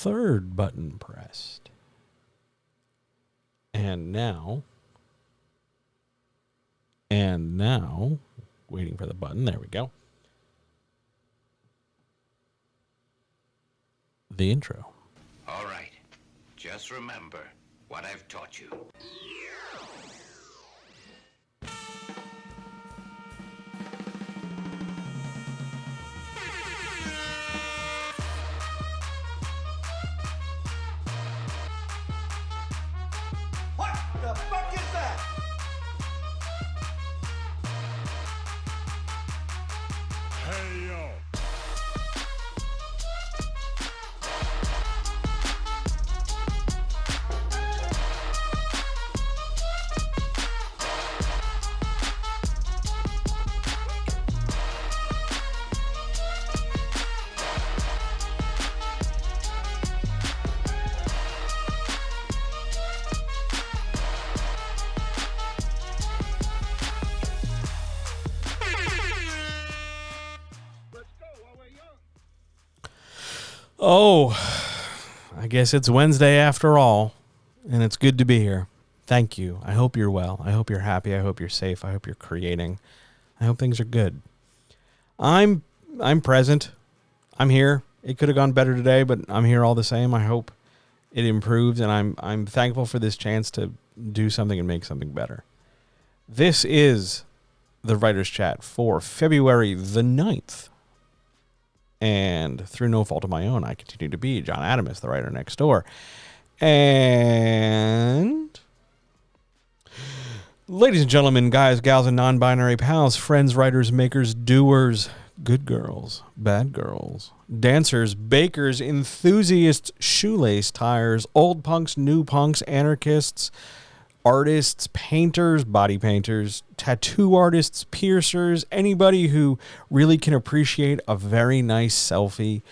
third button pressed. And now, waiting for the button. There we go. The intro. All right. Just remember what I've taught you. What the fuck is that? Hey, yo. Oh, I guess it's Wednesday after all, and it's good to be here. Thank you. I hope you're well. I hope you're happy. I hope you're safe. I hope you're creating. I hope things are good. I'm present. I'm here. It could have gone better today, but I'm here all the same. I hope it improves, and I'm thankful for this chance to do something and make something better. This is the Writer's Chat for February the 9th. And through no fault of my own, I continue to be John Adamus, the writer next door. And ladies and gentlemen, guys, gals, and non-binary pals, friends, writers, makers, doers, good girls, bad girls, dancers, bakers, enthusiasts, shoelace tires, old punks, new punks, anarchists, artists, painters, body painters, tattoo artists, piercers, anybody who really can appreciate a very nice selfie,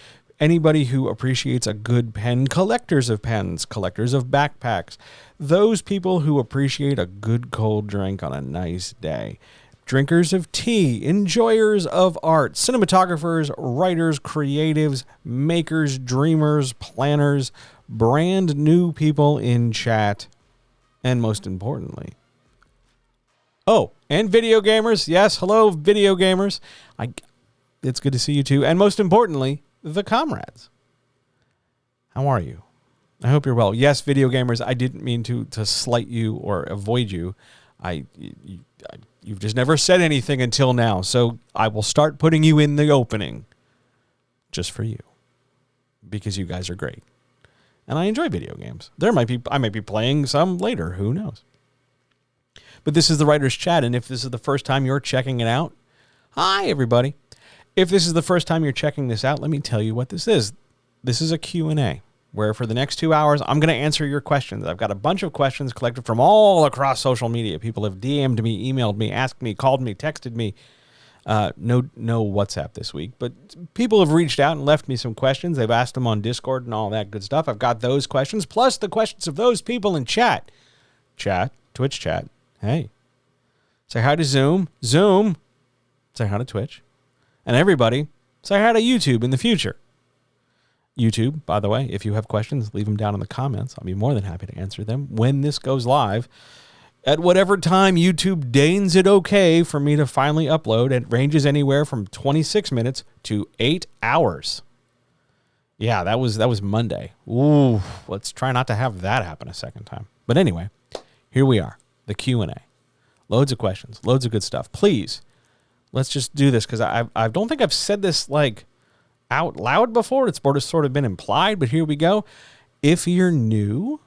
anybody who appreciates a good pen, collectors of pens, collectors of backpacks, those people who appreciate a good cold drink on a nice day, drinkers of tea, enjoyers of art, cinematographers, writers, creatives, makers, dreamers, planners, brand new people in chat, and most importantly, and video gamers. Yes, hello, video gamers. It's good to see you too. And most importantly, the comrades. How are you? I hope you're well. Yes, video gamers, I didn't mean to slight you or avoid you. You've just never said anything until now, so I will start putting you in the opening just for you because you guys are great. And I enjoy video games. I might be playing some later. Who knows? But this is the Writer's Chat, and if this is the first time you're checking it out, hi, everybody. If this is the first time you're checking this out, let me tell you what this is. This is a Q&A, where for the next 2 hours, I'm going to answer your questions. I've got a bunch of questions collected from all across social media. People have DM'd me, emailed me, asked me, called me, texted me. No WhatsApp this week, but people have reached out and left me some questions. They've asked them on Discord and all that good stuff. I've got those questions, plus the questions of those people in chat. Twitch chat. Hey, say hi to Zoom. Say hi to Twitch. And everybody, say hi to YouTube in the future. YouTube, by the way, if you have questions, leave them down in the comments. I'll be more than happy to answer them when this goes live. At whatever time YouTube deigns it okay for me to finally upload, it ranges anywhere from 26 minutes to 8 hours. Yeah, that was Monday. Ooh, let's try not to have that happen a second time. But anyway, here we are, the Q&A. Loads of questions, loads of good stuff. Please, let's just do this because I don't think I've said this like out loud before. It's sort of been implied, but here we go. If you're new,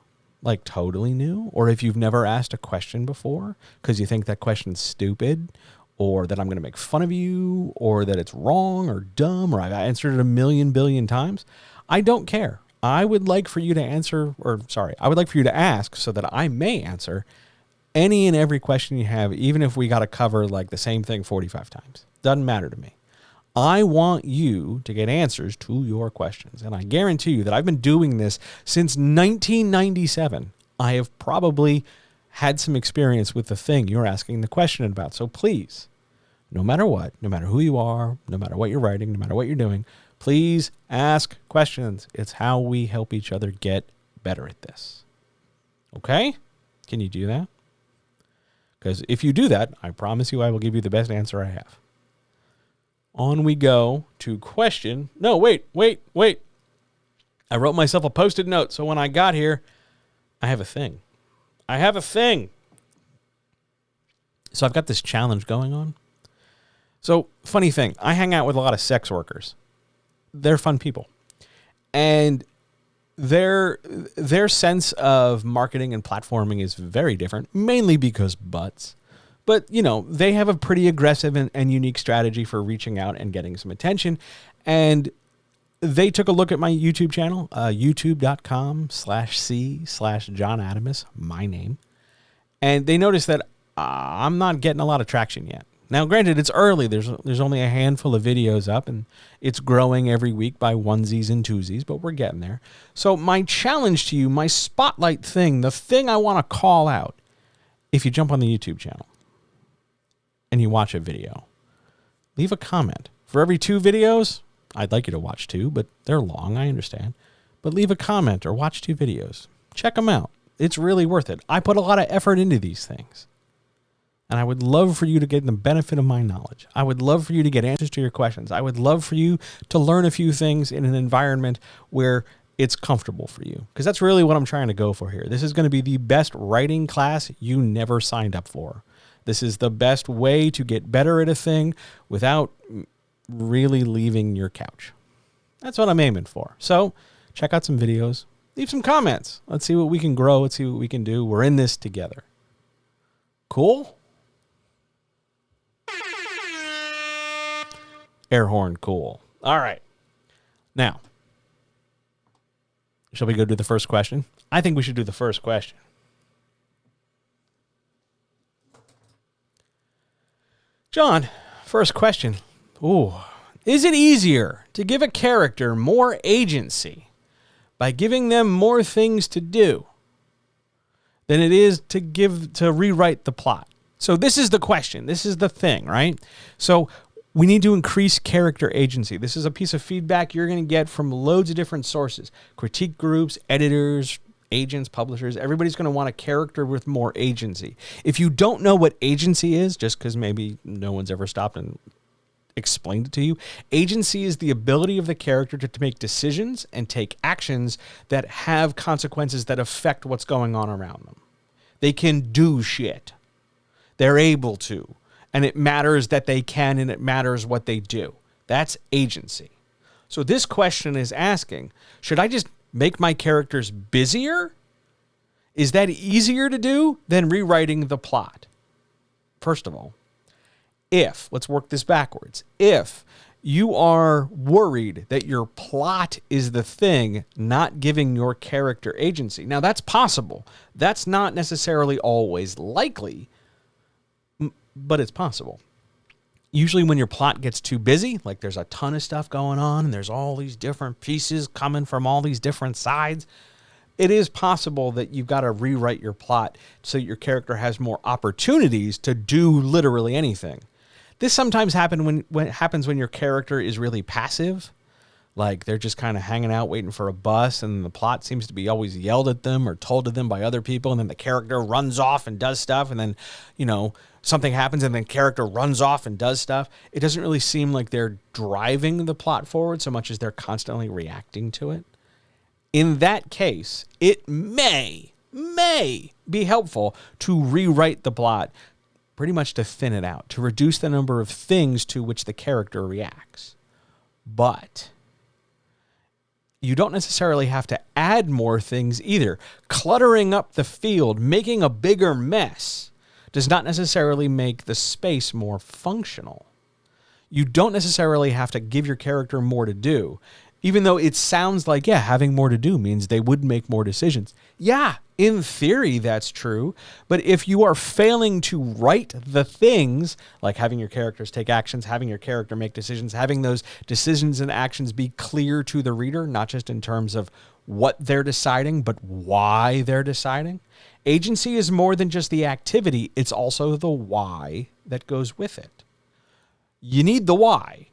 like totally new, or if you've never asked a question before because you think that question's stupid or that I'm going to make fun of you or that it's wrong or dumb or I've answered it a million billion times, I don't care. I would like for you to ask so that I may answer any and every question you have, even if we got to cover like the same thing 45 times. Doesn't matter to me. I want you to get answers to your questions. And I guarantee you that I've been doing this since 1997. I have probably had some experience with the thing you're asking the question about. So please, no matter what, no matter who you are, no matter what you're writing, no matter what you're doing, Please ask questions. It's how we help each other get better at this. Okay? Can you do that? Because if you do that, I promise you I will give you the best answer I have. On we go to question. No, wait. I wrote myself a post-it note, so when I got here, I have a thing. So I've got this challenge going on. So, funny thing, I hang out with a lot of sex workers. They're fun people. And their sense of marketing and platforming is very different, mainly because butts. But, you know, they have a pretty aggressive and unique strategy for reaching out and getting some attention. And they took a look at my YouTube channel, youtube.com/c/Jon Adamus, my name. And they noticed that I'm not getting a lot of traction yet. Now, granted, it's early. There's only a handful of videos up, and it's growing every week by onesies and twosies, but we're getting there. So my challenge to you, my spotlight thing, the thing I want to call out, if you jump on the YouTube channel and you watch a video, leave a comment. For every 2 videos, I'd like you to watch 2, but they're long, I understand. But leave a comment or watch 2 videos. Check them out. It's really worth it. I put a lot of effort into these things. And I would love for you to get the benefit of my knowledge. I would love for you to get answers to your questions. I would love for you to learn a few things in an environment where it's comfortable for you. Because that's really what I'm trying to go for here. This is going to be the best writing class you never signed up for. This is the best way to get better at a thing without really leaving your couch. That's what I'm aiming for. So check out some videos. Leave some comments. Let's see what we can grow. Let's see what we can do. We're in this together. Cool? Air horn, cool. All right. Now, shall we go do the first question? I think we should do the first question. Jon, first question. Ooh. Is it easier to give a character more agency by giving them more things to do than it is to rewrite the plot? So this is the question. This is the thing, right? So we need to increase character agency. This is a piece of feedback you're going to get from loads of different sources. Critique groups, editors, agents, publishers. Everybody's going to want a character with more agency. If you don't know what agency is, just because maybe no one's ever stopped and explained it to you, agency is the ability of the character to make decisions and take actions that have consequences that affect what's going on around them. They can do shit. They're able to. And it matters that they can, and it matters what they do. That's agency. So this question is asking, should I just make my characters busier? Is that easier to do than rewriting the plot? First of all, let's work this backwards. If you are worried that your plot is the thing not giving your character agency, now that's possible. That's not necessarily always likely, but it's possible. Usually when your plot gets too busy, like there's a ton of stuff going on and there's all these different pieces coming from all these different sides, it is possible that you've got to rewrite your plot so your character has more opportunities to do literally anything. This sometimes happens when your character is really passive. Like they're just kind of hanging out waiting for a bus, and the plot seems to be always yelled at them or told to them by other people, and then the character runs off and does stuff, and then, something happens and then character runs off and does stuff. It doesn't really seem like they're driving the plot forward so much as they're constantly reacting to it. In that case, it may be helpful to rewrite the plot, pretty much to thin it out, to reduce the number of things to which the character reacts. But you don't necessarily have to add more things either. Cluttering up the field, making a bigger mess, does not necessarily make the space more functional. You don't necessarily have to give your character more to do, even though it sounds like, having more to do means they would make more decisions. Yeah, in theory, that's true. But if you are failing to write the things, like having your characters take actions, having your character make decisions, having those decisions and actions be clear to the reader, not just in terms of what they're deciding, but why they're deciding. Agency is more than just the activity. It's also the why that goes with it. You need the why.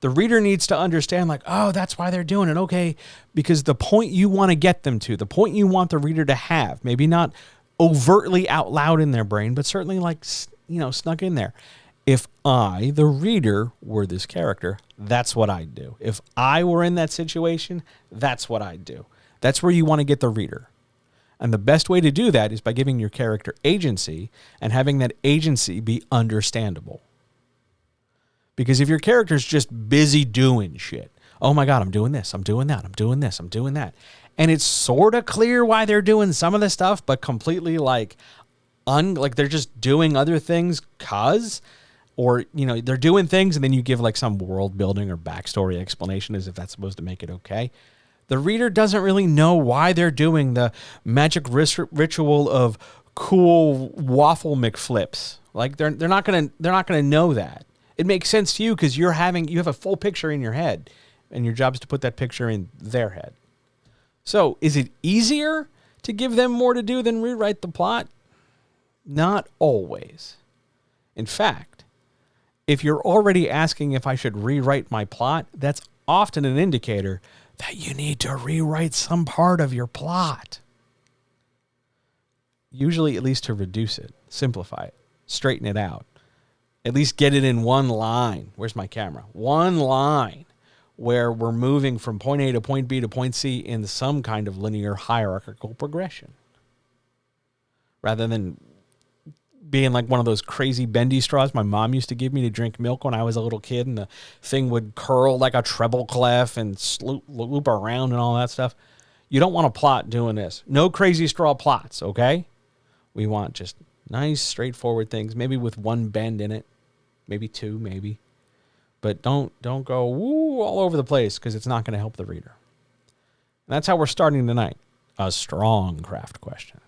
The reader needs to understand, like, oh, that's why they're doing it. Okay, because the point you want to get them to, the point you want the reader to have, maybe not overtly out loud in their brain, but certainly like, snuck in there. If I, the reader, were this character, that's what I'd do. If I were in that situation, that's what I'd do. That's where you want to get the reader. And the best way to do that is by giving your character agency and having that agency be understandable. Because if your character's just busy doing shit, oh my God, I'm doing this, I'm doing that, I'm doing this, I'm doing that. And it's sort of clear why they're doing some of the stuff, but completely like they're just doing other things or, they're doing things and then you give like some world building or backstory explanation as if that's supposed to make it okay. The reader doesn't really know why they're doing the magic ritual of cool waffle McFlips. Like they're not gonna know that. It makes sense to you because you have a full picture in your head, and your job is to put that picture in their head. So, is it easier to give them more to do than rewrite the plot? Not always. In fact, if you're already asking if I should rewrite my plot, that's often an indicator that you need to rewrite some part of your plot. Usually, at least to reduce it, simplify it, straighten it out. At least get it in one line. Where's my camera? One line where we're moving from point A to point B to point C in some kind of linear hierarchical progression. Rather than being like one of those crazy bendy straws my mom used to give me to drink milk when I was a little kid, and the thing would curl like a treble clef and loop around and all that stuff. You don't want a plot doing this. No crazy straw plots, okay? We want just nice, straightforward things, maybe with one bend in it. Maybe two, maybe. But don't go woo all over the place because it's not going to help the reader. And that's how we're starting tonight. A strong craft question.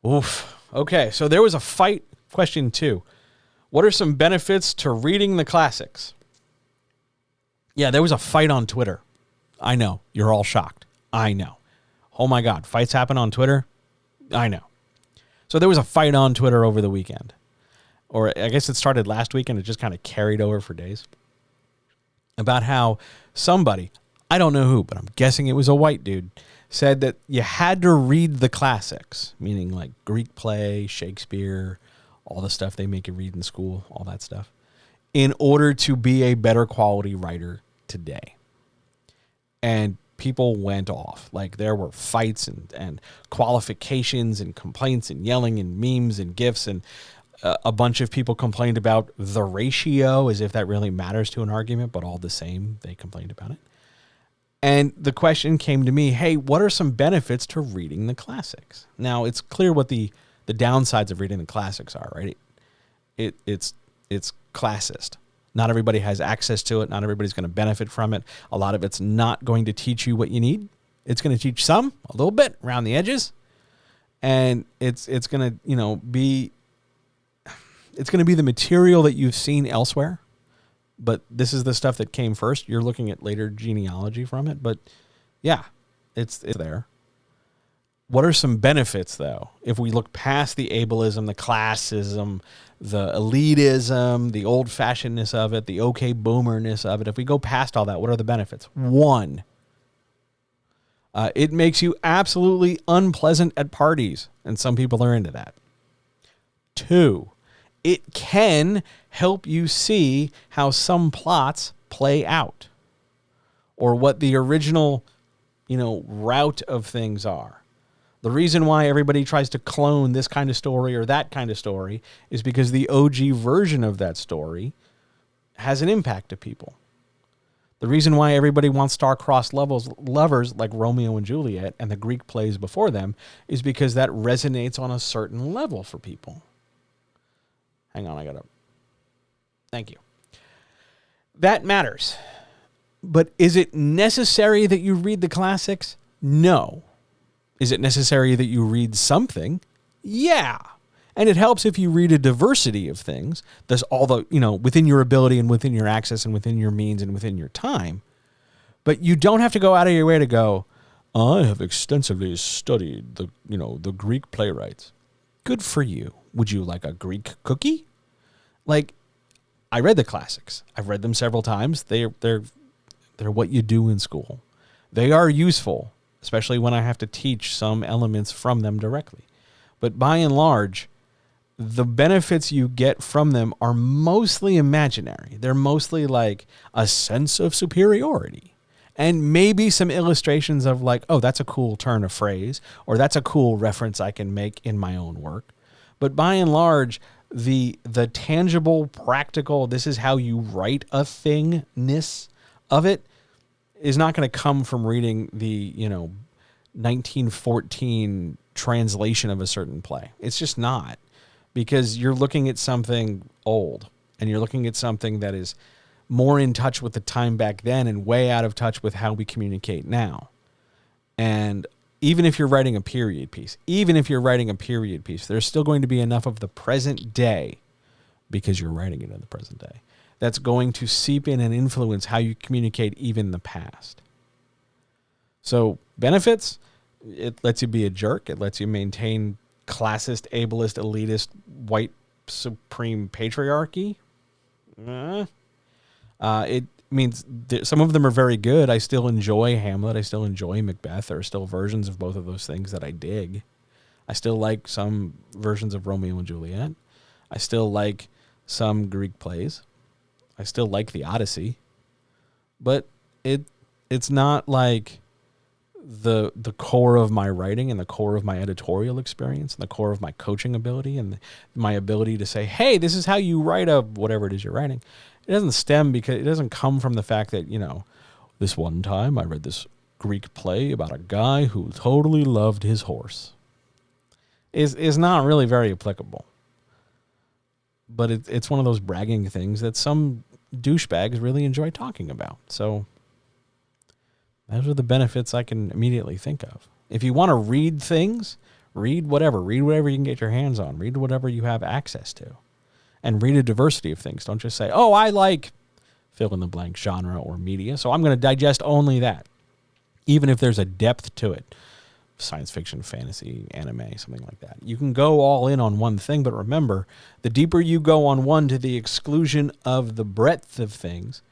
Oof. Okay, so there was a fight. Question 2. What are some benefits to reading the classics? Yeah, there was a fight on Twitter. I know. You're all shocked. I know. Oh my God. Fights happen on Twitter? I know. So there was a fight on Twitter over the weekend. Or I guess it started last week and it just kind of carried over for days. About how somebody, I don't know who, but I'm guessing it was a white dude, said that you had to read the classics, meaning like Greek play, Shakespeare, all the stuff they make you read in school, all that stuff, in order to be a better quality writer today. And people went off. Like there were fights and qualifications and complaints and yelling and memes and GIFs, and a bunch of people complained about the ratio as if that really matters to an argument, but all the same, they complained about it. And the question came to me, hey, what are some benefits to reading the classics? Now, it's clear what the downsides of reading the classics are, right? It's classist. Not everybody has access to it. Not everybody's going to benefit from it. A lot of it's not going to teach you what you need. It's going to teach some, a little bit, around the edges. And it's going to, be the material that you've seen elsewhere. But this is the stuff that came first. You're looking at later genealogy from it. But yeah, it's there. What are some benefits, though, if we look past the ableism, the classism, the elitism, the old-fashionedness of it, the okay boomerness of it? If we go past all that, what are the benefits? 1, it makes you absolutely unpleasant at parties, and some people are into that. 2, it can help you see how some plots play out, or what the original, route of things are. The reason why everybody tries to clone this kind of story or that kind of story is because the OG version of that story has an impact to people. The reason why everybody wants star-crossed lovers like Romeo and Juliet and the Greek plays before them is because that resonates on a certain level for people. Hang on, Thank you. That matters. But is it necessary that you read the classics? No. Is it necessary that you read something? Yeah. And it helps if you read a diversity of things. There's all the, within your ability and within your access and within your means and within your time. But you don't have to go out of your way to go, I have extensively studied the Greek playwrights. Good for you. Would you like a Greek cookie? Like, I read the classics. I've read them several times. They're what you do in school. They are useful, especially when I have to teach some elements from them directly. But by and large, the benefits you get from them are mostly imaginary. They're mostly like a sense of superiority. And maybe some illustrations of like, oh, that's a cool turn of phrase, or that's a cool reference I can make in my own work. But by and large, the tangible, practical, this is how you write a thingness of it is not going to come from reading the, 1914 translation of a certain play. It's just not, because you're looking at something old and you're looking at something that is more in touch with the time back then and way out of touch with how we communicate now. And even if you're writing a period piece, there's still going to be enough of the present day, because you're writing it in the present day, that's going to seep in and influence how you communicate even the past. So benefits, it lets you be a jerk. It lets you maintain classist, ableist, elitist, white supreme patriarchy. It means some of them are very good. I still enjoy Hamlet. I still enjoy Macbeth. There are still versions of both of those things that I dig. I still like some versions of Romeo and Juliet. I still like some Greek plays. I still like the Odyssey. But it's not like the core of my writing and the core of my editorial experience and the core of my coaching ability and my ability to say, hey, this is how you write a whatever it is you're writing. It doesn't stem because it doesn't come from the fact that, this one time I read this Greek play about a guy who totally loved his horse. Is not really very applicable. But it's one of those bragging things that some douchebags really enjoy talking about. So those are the benefits I can immediately think of. If you want to read things, read whatever you can get your hands on. Read whatever you have access to. And read a diversity of things. Don't just say, oh, I like fill in the blank genre or media, so I'm going to digest only that. Even if there's a depth to it. Science fiction, fantasy, anime, something like that. You can go all in on one thing, but remember, the deeper you go on one to the exclusion of the breadth of things,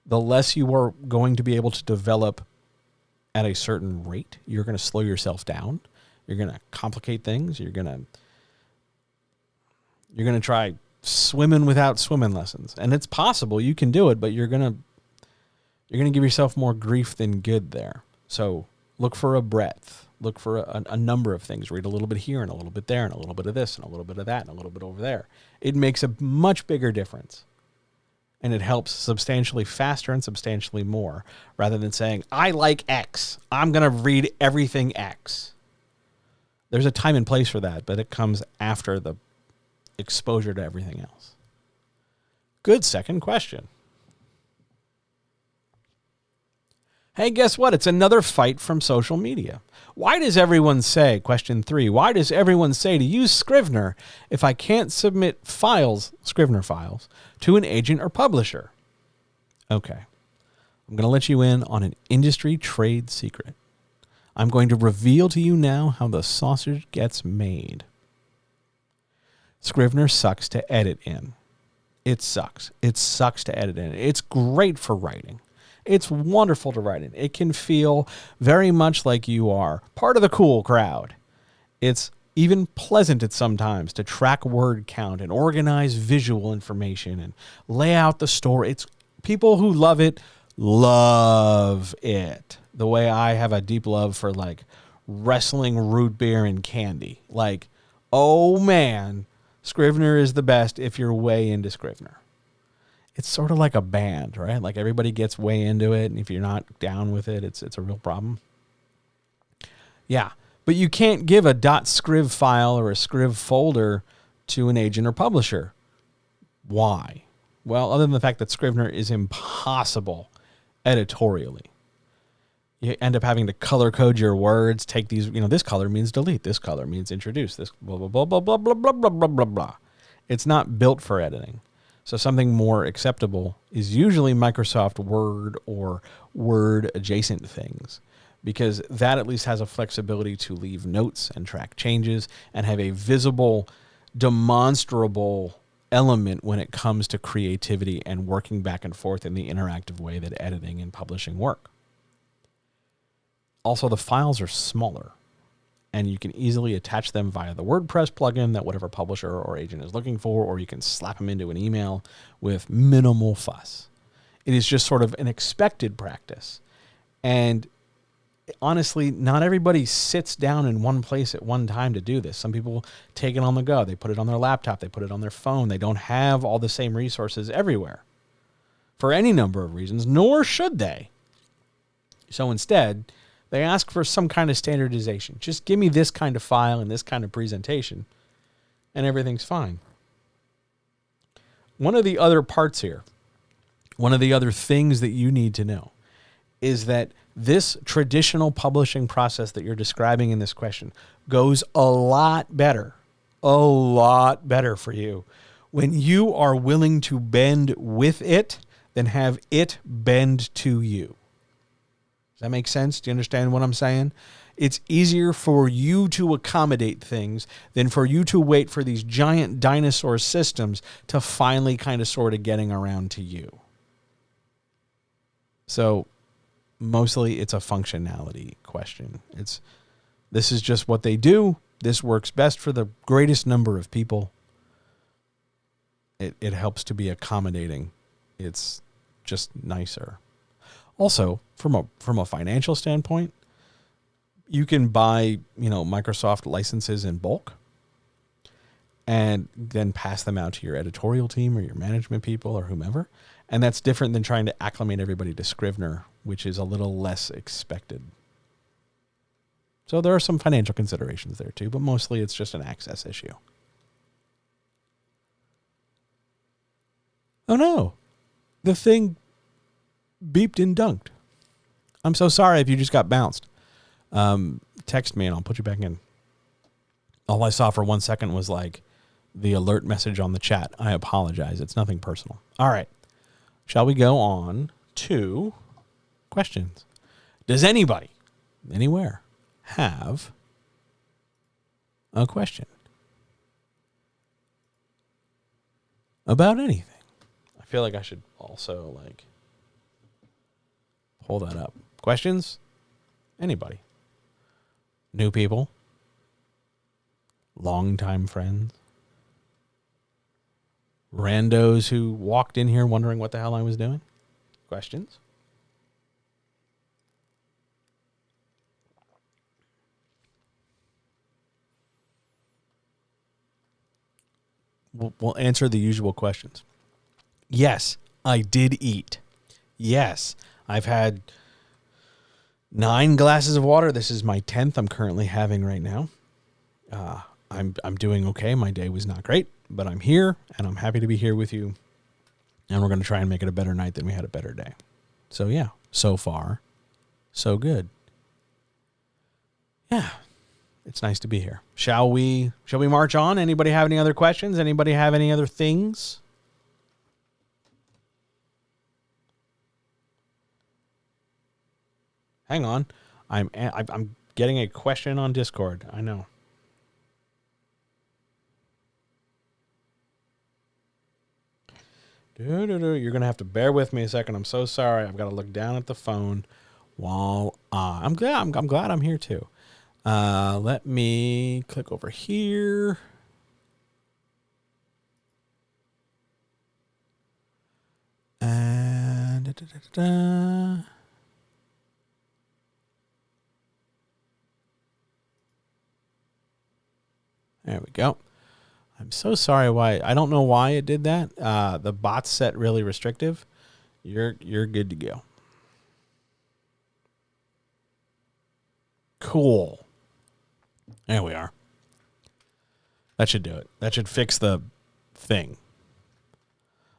the less you are going to be able to develop at a certain rate. You're going to slow yourself down. You're going to complicate things. You're going to try swimming without swimming lessons. And it's possible you can do it, but you're going to give yourself more grief than good there. So look for a breadth. Look for a number of things. Read a little bit here and a little bit there and a little bit of this and a little bit of that and a little bit over there. It makes a much bigger difference. And it helps substantially faster and substantially more, rather than saying, I like X. I'm going to read everything X. There's a time and place for that, but it comes after the exposure to everything else. Good second question. Hey, guess what? It's another fight from social media. Why does everyone say, question 3, why does everyone say to use Scrivener if I can't submit files, Scrivener files, to an agent or publisher? Okay. I'm going to let you in on an industry trade secret. I'm going to reveal to you now how the sausage gets made. Scrivener sucks to edit in. It sucks. It sucks to edit in. It's great for writing. It's wonderful to write in. It can feel very much like you are part of the cool crowd. It's even pleasant at sometimes to track word count and organize visual information and lay out the story. It's people who love it the way I have a deep love for like wrestling, root beer, and candy. Like, oh man, Scrivener is the best if you're way into Scrivener. It's sort of like a band, right? Like everybody gets way into it, and if you're not down with it, it's a real problem. Yeah, but you can't give a .scriv file or a scriv folder to an agent or publisher. Why? Well, other than the fact that Scrivener is impossible editorially. You end up having to color code your words, take these, this color means delete, this color means introduce, this blah, blah, blah, blah, blah, blah, blah, blah, blah, blah, blah. It's not built for editing. So something more acceptable is usually Microsoft Word or Word adjacent things, because that at least has a flexibility to leave notes and track changes and have a visible, demonstrable element when it comes to creativity and working back and forth in the interactive way that editing and publishing work. Also, the files are smaller, and you can easily attach them via the WordPress plugin that whatever publisher or agent is looking for, or you can slap them into an email with minimal fuss. It is just sort of an expected practice. And honestly, not everybody sits down in one place at one time to do this. Some people take it on the go. They put it on their laptop. They put it on their phone. They don't have all the same resources everywhere for any number of reasons, nor should they. So instead, they ask for some kind of standardization. Just give me this kind of file and this kind of presentation, and everything's fine. One of the other parts here, one of the other things that you need to know is that this traditional publishing process that you're describing in this question goes a lot better for you when you are willing to bend with it than have it bend to you. Does that make sense? Do you understand what I'm saying? It's easier for you to accommodate things than for you to wait for these giant dinosaur systems to finally kind of sort of getting around to you. So mostly it's a functionality question. This is just what they do. This works best for the greatest number of people. It helps to be accommodating. It's just nicer. Also, from a financial standpoint, you can buy, Microsoft licenses in bulk and then pass them out to your editorial team or your management people or whomever. And that's different than trying to acclimate everybody to Scrivener, which is a little less expected. So there are some financial considerations there too, but mostly it's just an access issue. Oh no, the thing beeped and dunked. I'm so sorry if you just got bounced. Text me and I'll put you back in. All I saw for 1 second was like the alert message on the chat. I apologize. It's nothing personal. All right. Shall we go on to questions? Does anybody, anywhere, have a question about anything? I feel like I should also pull that up. Questions? Anybody? New people? Longtime friends? Randos who walked in here wondering what the hell I was doing? Questions? We'll answer the usual questions. Yes, I did eat. Yes, I've had 9 glasses of water. This is my 10th I'm currently having right now. I'm doing okay. My day was not great, but I'm here, and I'm happy to be here with you. And we're going to try and make it a better night than we had a better day. So yeah, so far, so good. Yeah, it's nice to be here. Shall we march on? Anybody have any other questions? Anybody have any other things? Hang on. I'm getting a question on Discord. I know. You're going to have to bear with me a second. I'm so sorry. I've got to look down at the phone while I'm glad I'm here too. Let me click over here. And there we go. I'm so sorry why. I don't know why it did that. The bot's set really restrictive. You're good to go. Cool. There we are. That should do it. That should fix the thing.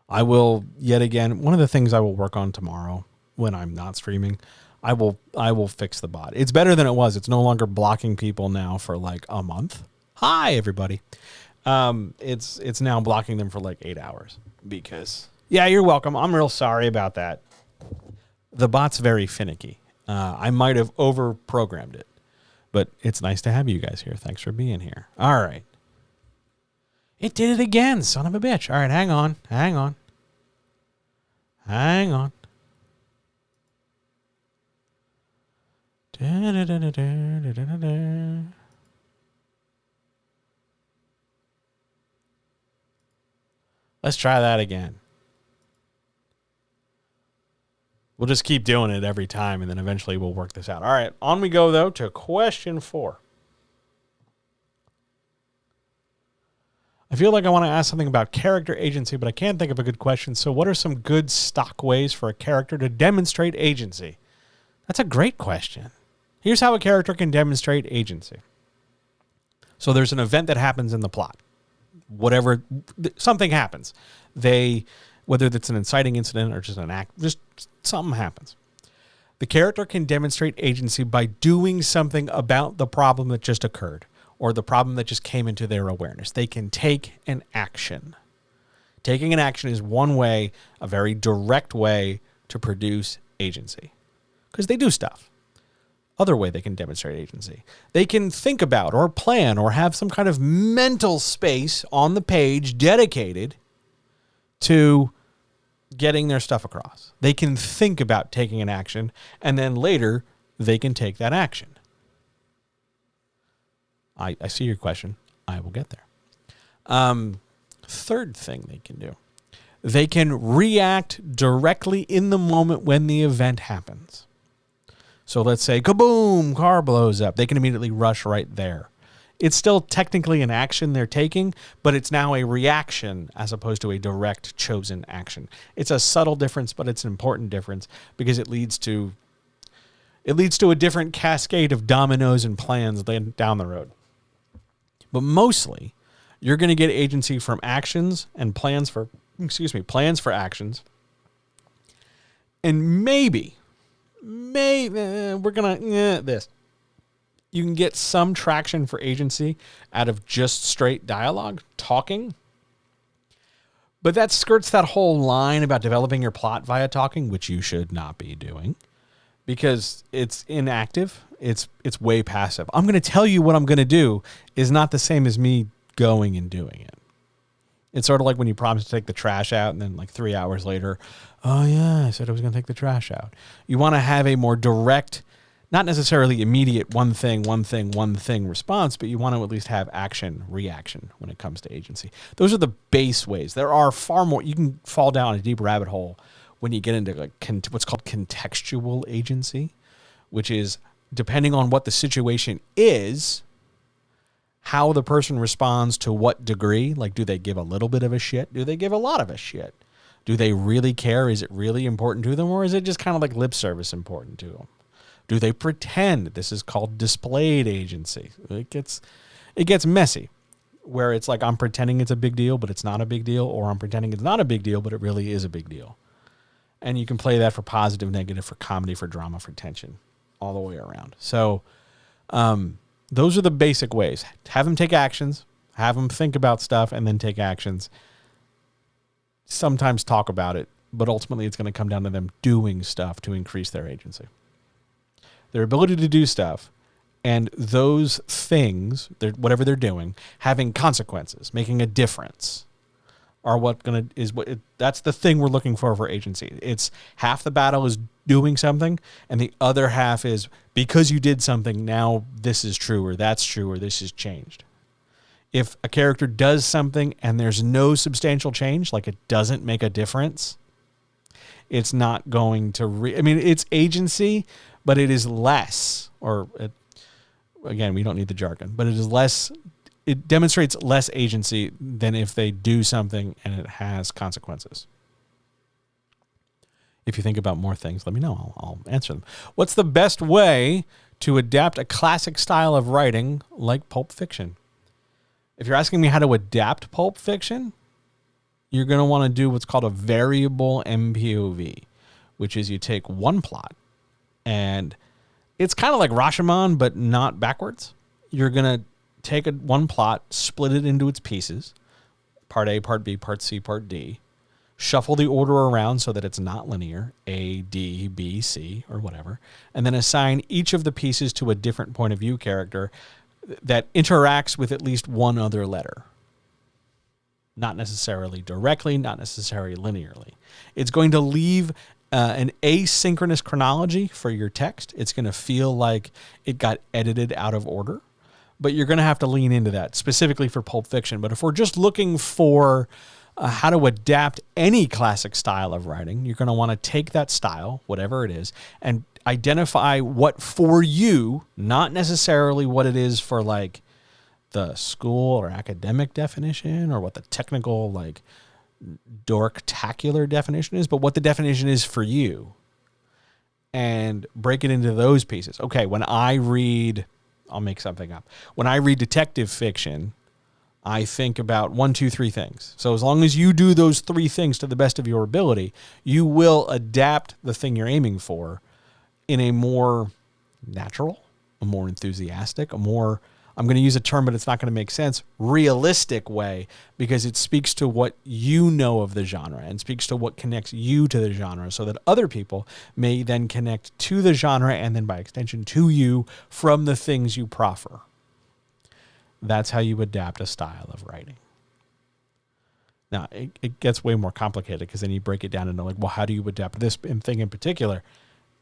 I will, yet again, one of the things I will work on tomorrow when I'm not streaming, I will fix the bot. It's better than it was. It's no longer blocking people now for like a month. Hi, everybody. It's now blocking them for like 8 hours because, yeah, you're welcome. I'm real sorry about that. The bot's very finicky. I might have over-programmed it, but it's nice to have you guys here. Thanks for being here. All right. It did it again, son of a bitch. All right, hang on. Let's try that again. We'll just keep doing it every time, and then eventually we'll work this out. All right, on we go, though, to question 4. I feel like I want to ask something about character agency, but I can't think of a good question. So what are some good stock ways for a character to demonstrate agency? That's a great question. Here's how a character can demonstrate agency. So there's an event that happens in the plot. Whatever, something happens. Whether it's an inciting incident or just an act, just something happens. The character can demonstrate agency by doing something about the problem that just occurred or the problem that just came into their awareness. They can take an action. Taking an action is one way, a very direct way to produce agency because they do stuff. Other way they can demonstrate agency. They can think about or plan or have some kind of mental space on the page dedicated to getting their stuff across. They can think about taking an action, and then later they can take that action. I see your question. I will get there. Third thing they can do. They can react directly in the moment when the event happens. So let's say, kaboom, car blows up. They can immediately rush right there. It's still technically an action they're taking, but it's now a reaction as opposed to a direct chosen action. It's a subtle difference, but it's an important difference because it leads to a different cascade of dominoes and plans down the road. But mostly, you're going to get agency from actions and plans for actions. And maybe we're going to this. You can get some traction for agency out of just straight dialogue, talking. But that skirts that whole line about developing your plot via talking, which you should not be doing because it's inactive. It's way passive. I'm going to tell you what I'm going to do is not the same as me going and doing it. It's sort of like when you promise to take the trash out and then like 3 hours later, oh yeah, I said I was going to take the trash out. You want to have a more direct, not necessarily immediate one thing response, but you want to at least have action, reaction when it comes to agency. Those are the base ways. There are far more. You can fall down a deep rabbit hole when you get into like what's called contextual agency, which is depending on what the situation is, how the person responds to what degree. Like, do they give a little bit of a shit? Do they give a lot of a shit? Do they really care? Is it really important to them? Or is it just kind of like lip service important to them? Do they pretend? This is called displayed agency. It gets messy, where it's like I'm pretending it's a big deal, but it's not a big deal, or I'm pretending it's not a big deal, but it really is a big deal. And you can play that for positive, negative, for comedy, for drama, for tension, all the way around. So those are the basic ways. Have them take actions, have them think about stuff, and then take actions. Sometimes talk about it, but ultimately it's going to come down to them doing stuff to increase their agency. Their ability to do stuff, and those things, whatever they're doing, having consequences, making a difference, are that's the thing we're looking for agency. It's half the battle is doing something, and the other half is because you did something, now this is true, or that's true, or this is changed. If a character does something and there's no substantial change, like it doesn't make a difference, it's not going to it's agency, but it is less, again, we don't need the jargon, but it demonstrates less agency than if they do something and it has consequences. If you think about more things, let me know. I'll answer them. What's the best way to adapt a classic style of writing like Pulp Fiction? If you're asking me how to adapt Pulp Fiction, you're going to want to do what's called a variable MPOV, which is you take one plot, and it's kind of like Rashomon, but not backwards. You're going to take one plot, split it into its pieces, part A, part B, part C, part D, shuffle the order around so that it's not linear, A, D, B, C, or whatever, and then assign each of the pieces to a different point of view character that interacts with at least one other letter. not necessarily directly, not necessarily linearly. It's going to leave an asynchronous chronology for your text. It's going to feel like it got edited out of order, but you're going to have to lean into that specifically for Pulp Fiction. But if we're just looking for how to adapt any classic style of writing, you're going to want to take that style, whatever it is, and identify what for you, not necessarily what it is for like the school or academic definition or what the technical like dorktacular definition is, but what the definition is for you, and break it into those pieces. Okay, when I read, I'll make something up. When I read detective fiction, I think about 1, 2, 3 things. So as long as you do those 3 things to the best of your ability, you will adapt the thing you're aiming for in a more natural, a more enthusiastic, a more, I'm going to use a term, but it's not going to make sense, realistic way, because it speaks to what you know of the genre and speaks to what connects you to the genre, so that other people may then connect to the genre and then by extension to you from the things you proffer. That's how you adapt a style of writing. Now, it gets way more complicated because then you break it down into like, well, how do you adapt this thing in particular?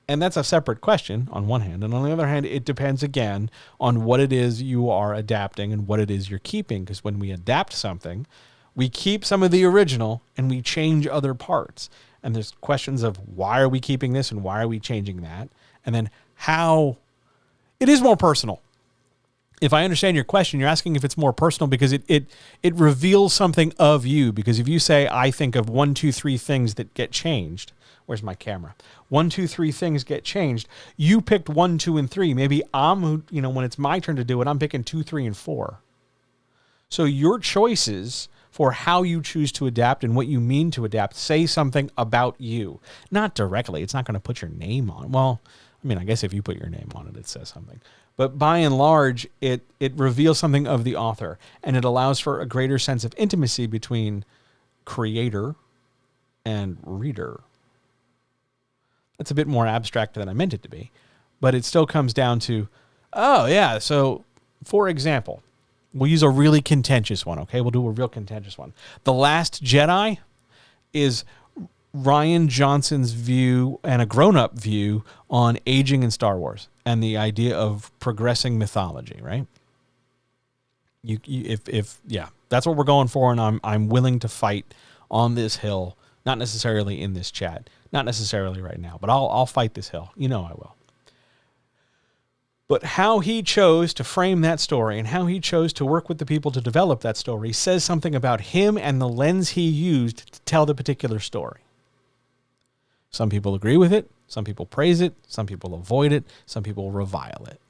And that's a separate question on one hand. And on the other hand, it depends again on what it is you are adapting and what it is you're keeping. Because when we adapt something, we keep some of the original and we change other parts. And there's questions of why are we keeping this and why are we changing that? And then how it is more personal. If I understand your question, you're asking if it's more personal because it reveals something of you. Because if you say, I think of 1, 2, 3 things that get changed. Where's my camera? 1, 2, 3 things get changed. You picked 1, 2, and 3. Maybe when it's my turn to do it, I'm picking 2, 3, and 4. So your choices for how you choose to adapt and what you mean to adapt say something about you. Not directly. It's not going to put your name on. Well, I mean, I guess if you put your name on it, it says something. But by and large, it reveals something of the author, and it allows for a greater sense of intimacy between creator and reader. That's a bit more abstract than I meant it to be, but it still comes down to, oh yeah, so for example, we'll use a really contentious one, okay? We'll do a real contentious one. The Last Jedi is Rian Johnson's view and a grown-up view on aging in Star Wars and the idea of progressing mythology, right? If that's what we're going for, and I'm willing to fight on this hill, not necessarily in this chat, not necessarily right now, but I'll fight this hill. You know I will. But how he chose to frame that story and how he chose to work with the people to develop that story says something about him and the lens he used to tell the particular story. Some people agree with it. Some people praise it. Some people avoid it. Some people revile it.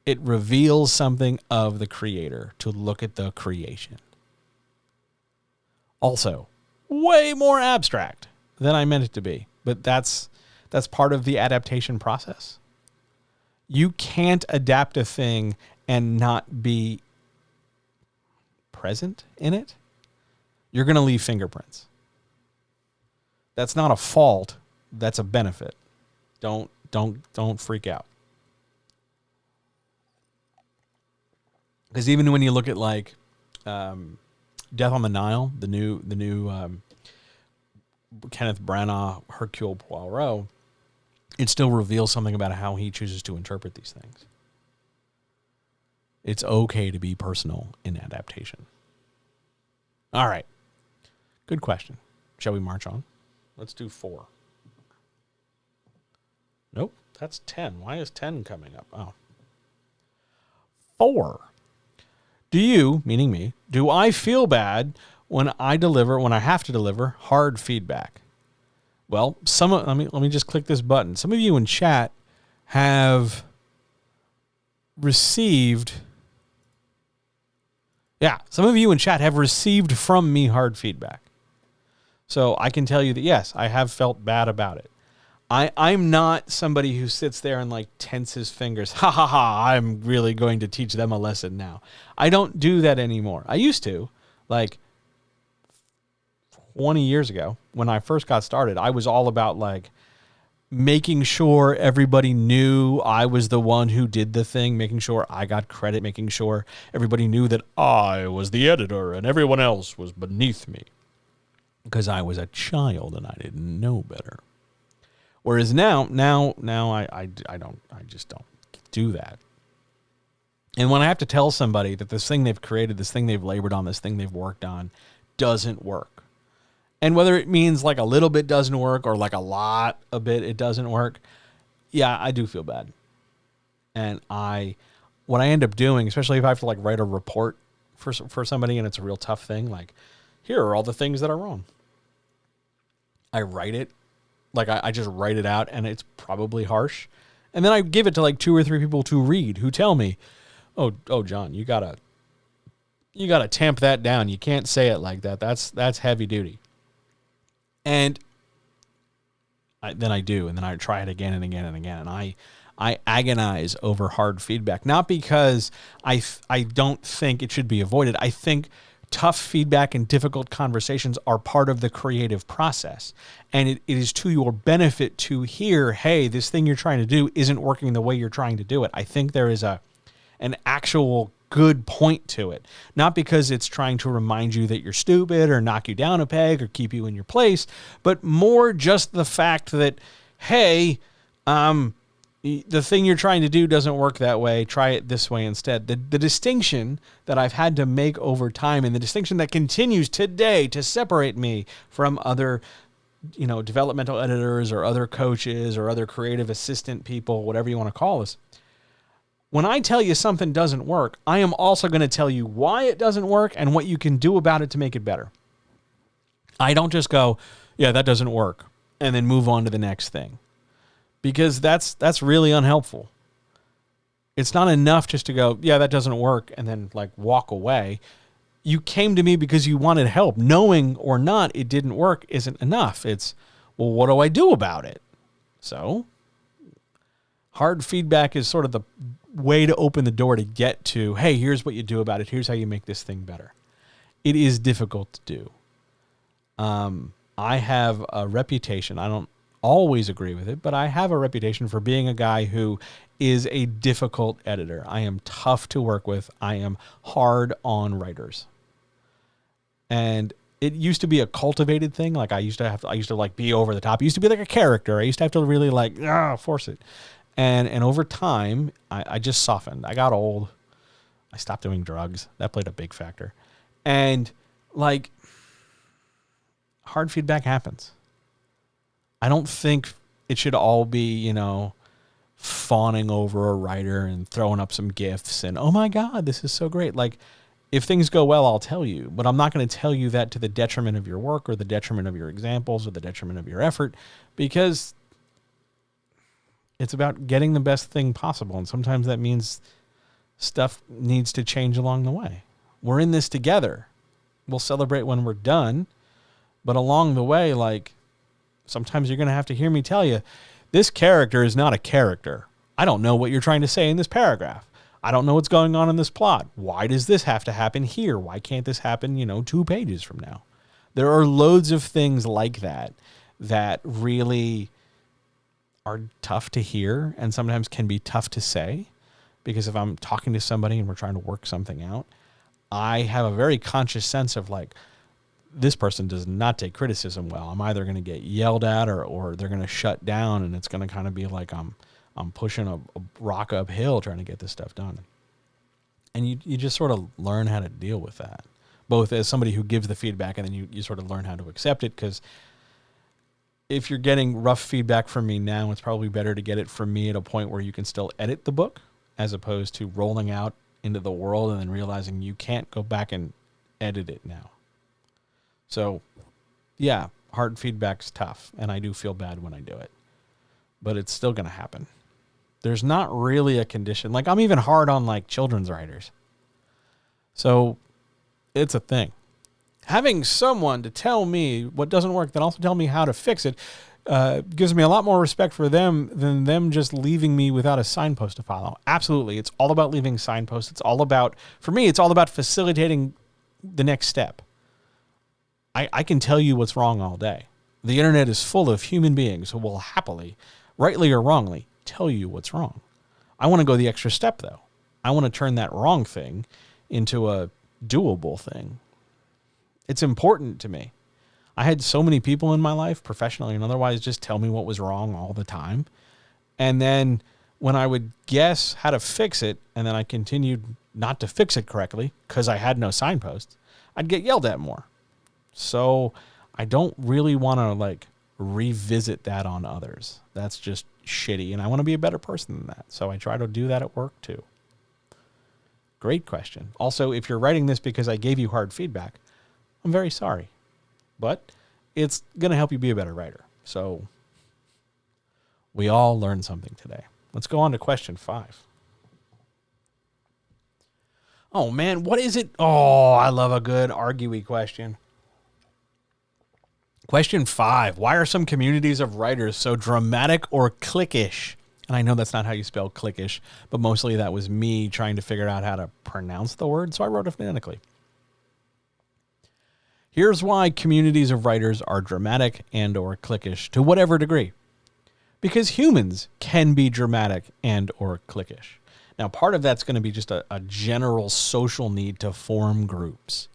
It reveals something of the creator to look at the creation. Also, way more abstract than I meant it to be. But that's part of the adaptation process. You can't adapt a thing and not be present in it. You're going to leave fingerprints. That's not a fault. That's a benefit. Don't freak out. Because even when you look at like Death on the Nile, the new Kenneth Branagh Hercule Poirot, it still reveals something about how he chooses to interpret these things. It's okay to be personal in adaptation. All right. Good question. Shall we march on? Let's do 4. Nope, that's 10. Why is 10 coming up? Oh. 4. Do you, meaning me, do I feel bad when I have to deliver hard feedback? Well, let me just click this button. Some of you in chat have received from me hard feedback. So I can tell you that, yes, I have felt bad about it. I'm not somebody who sits there and like tense his fingers. Ha ha ha, I'm really going to teach them a lesson now. I don't do that anymore. I used to, like 20 years ago when I first got started. I was all about like, making sure everybody knew I was the one who did the thing, making sure I got credit, making sure everybody knew that I was the editor and everyone else was beneath me because I was a child and I didn't know better. Whereas now I just don't do that. And when I have to tell somebody that this thing they've created, this thing they've labored on, this thing they've worked on doesn't work, and whether it means like a little bit doesn't work or like a bit it doesn't work, yeah, I do feel bad. And what I end up doing, especially if I have to like write a report for somebody and it's a real tough thing, like here are all the things that are wrong. I write it, like I just write it out, and it's probably harsh. And then I give it to like 2 or 3 people to read who tell me, oh, John, you gotta tamp that down. You can't say it like that. That's heavy duty. And then I do, and then I try it again and again and again. And I agonize over hard feedback, not because I don't think it should be avoided. I think tough feedback and difficult conversations are part of the creative process. And it is to your benefit to hear, hey, this thing you're trying to do isn't working the way you're trying to do it. I think there is an actual good point to it, not because it's trying to remind you that you're stupid or knock you down a peg or keep you in your place, but more just the fact that, hey, the thing you're trying to do doesn't work that way. Try it this way instead. The distinction that I've had to make over time, and the distinction that continues today to separate me from other, developmental editors or other coaches or other creative assistant people, whatever you want to call us. When I tell you something doesn't work, I am also going to tell you why it doesn't work and what you can do about it to make it better. I don't just go, yeah, that doesn't work, and then move on to the next thing. Because that's really unhelpful. It's not enough just to go, yeah, that doesn't work, and then like walk away. You came to me because you wanted help. Knowing or not it didn't work isn't enough. It's, well, what do I do about it? So hard feedback is sort of the way to open the door to get to, hey, here's what you do about it. Here's how you make this thing better. It is difficult to do. I have a reputation. I don't always agree with it, but I have a reputation for being a guy who is a difficult editor. I am tough to work with. I am hard on writers. And it used to be a cultivated thing. Like I used to like be over the top. It used to be like a character. I used to have to really like force it. And over time, I just softened. I got old. I stopped doing drugs. That played a big factor. And like hard feedback happens. I don't think it should all be, fawning over a writer and throwing up some gifts and, oh my God, this is so great. Like if things go well, I'll tell you, but I'm not going to tell you that to the detriment of your work or the detriment of your examples or the detriment of your effort, because it's about getting the best thing possible. And sometimes that means stuff needs to change along the way. We're in this together. We'll celebrate when we're done, but along the way, like sometimes you're going to have to hear me tell you, this character is not a character. I don't know what you're trying to say in this paragraph. I don't know what's going on in this plot. Why does this have to happen here? Why can't this happen, 2 pages from now? There are loads of things like that really are tough to hear and sometimes can be tough to say, because if I'm talking to somebody and we're trying to work something out, I have a very conscious sense of like, this person does not take criticism well. I'm either going to get yelled at or they're going to shut down, and it's going to kind of be like I'm pushing a rock uphill trying to get this stuff done. And you just sort of learn how to deal with that, both as somebody who gives the feedback and then you sort of learn how to accept it, because if you're getting rough feedback from me now, it's probably better to get it from me at a point where you can still edit the book as opposed to rolling out into the world and then realizing you can't go back and edit it now. So, yeah, hard feedback's tough, and I do feel bad when I do it. But it's still going to happen. There's not really a condition. Like, I'm even hard on, like, children's writers. So, it's a thing. Having someone to tell me what doesn't work, then also tell me how to fix it, gives me a lot more respect for them than them just leaving me without a signpost to follow. Absolutely. It's all about leaving signposts. It's all about, for me, it's all about facilitating the next step. I can tell you what's wrong all day. The internet is full of human beings who will happily, rightly or wrongly, tell you what's wrong. I want to go the extra step, though. I want to turn that wrong thing into a doable thing. It's important to me. I had so many people in my life, professionally and otherwise, just tell me what was wrong all the time. And then when I would guess how to fix it, and then I continued not to fix it correctly because I had no signposts, I'd get yelled at more. So I don't really want to revisit that on others. That's just shitty, and I want to be a better person than that. So I try to do that at work too. Great question. Also, if you're writing this because I gave you hard feedback, I'm very sorry. But it's going to help you be a better writer. So we all learned something today. Let's go on to question 5. Oh, man, what is it? Oh, I love a good arguey question. Question 5. Why are some communities of writers so dramatic or cliquish? And I know that's not how you spell cliquish, but mostly that was me trying to figure out how to pronounce the word, so I wrote it phonetically. Here's why communities of writers are dramatic and or cliquish to whatever degree. Because humans can be dramatic and or cliquish. Now, part of that's going to be just a general social need to form groups.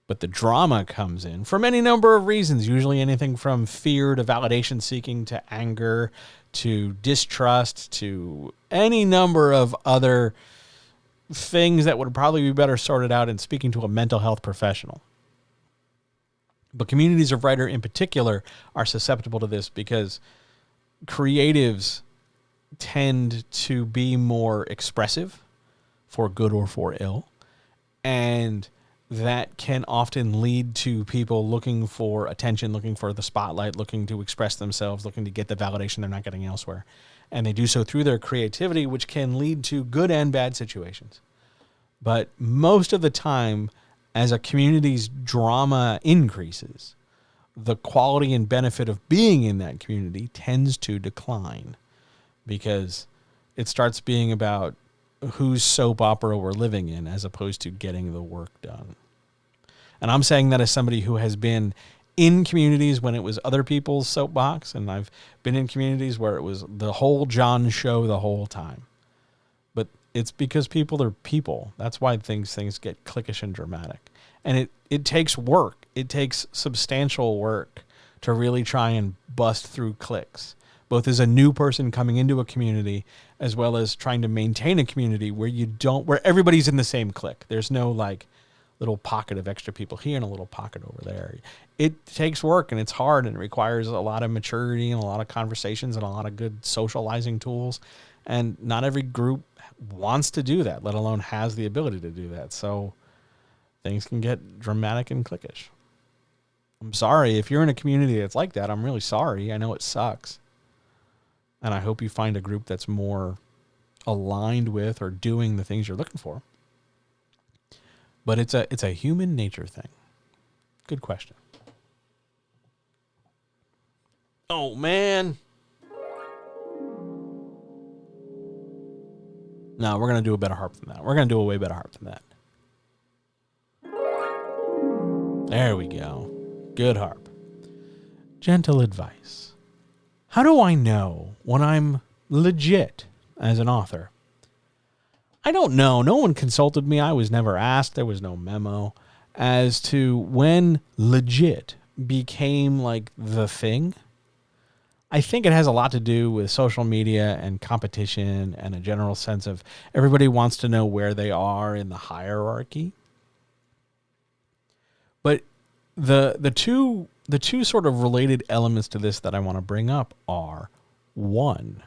But the drama comes in from any number of reasons, usually anything from fear to validation seeking to anger to distrust to any number of other things that would probably be better sorted out in speaking to a mental health professional. But communities of writer in particular are susceptible to this because creatives tend to be more expressive, for good or for ill, and that can often lead to people looking for attention, looking for the spotlight, looking to express themselves, looking to get the validation they're not getting elsewhere. And they do so through their creativity, which can lead to good and bad situations. But most of the time, as a community's drama increases, the quality and benefit of being in that community tends to decline because it starts being about whose soap opera we're living in as opposed to getting the work done. And I'm saying that as somebody who has been in communities when it was other people's soapbox, and I've been in communities where it was the whole Jon show the whole time. But it's because people are people. That's why things get cliquish and dramatic. And it takes work. It takes substantial work to really try and bust through cliques, both as a new person coming into a community as well as trying to maintain a community where everybody's in the same clique. There's no little pocket of extra people here and a little pocket over there. It takes work and it's hard and it requires a lot of maturity and a lot of conversations and a lot of good socializing tools. And not every group wants to do that, let alone has the ability to do that. So things can get dramatic and cliquish. I'm sorry. If you're in a community that's like that, I'm really sorry. I know it sucks. And I hope you find a group that's more aligned with or doing the things you're looking for. But it's a human nature thing. Good question. Oh, man. No, we're going to do a better harp than that. We're going to do a way better harp than that. There we go. Good harp. Gentle advice. How do I know when I'm legit as an author? I don't know. No one consulted me. I was never asked. There was no memo as to when legit became the thing. I think it has a lot to do with social media and competition and a general sense of everybody wants to know where they are in the hierarchy. But the two sort of related elements to this that I want to bring up are, one,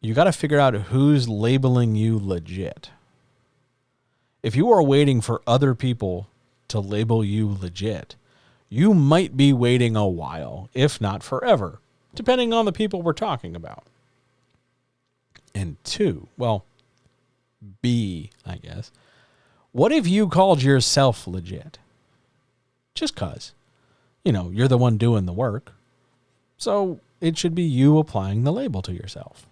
you got to figure out who's labeling you legit. If you are waiting for other people to label you legit, you might be waiting a while, if not forever, depending on the people we're talking about. And two, B, I guess, what if you called yourself legit? Just 'cause, you're the one doing the work. So it should be you applying the label to yourself.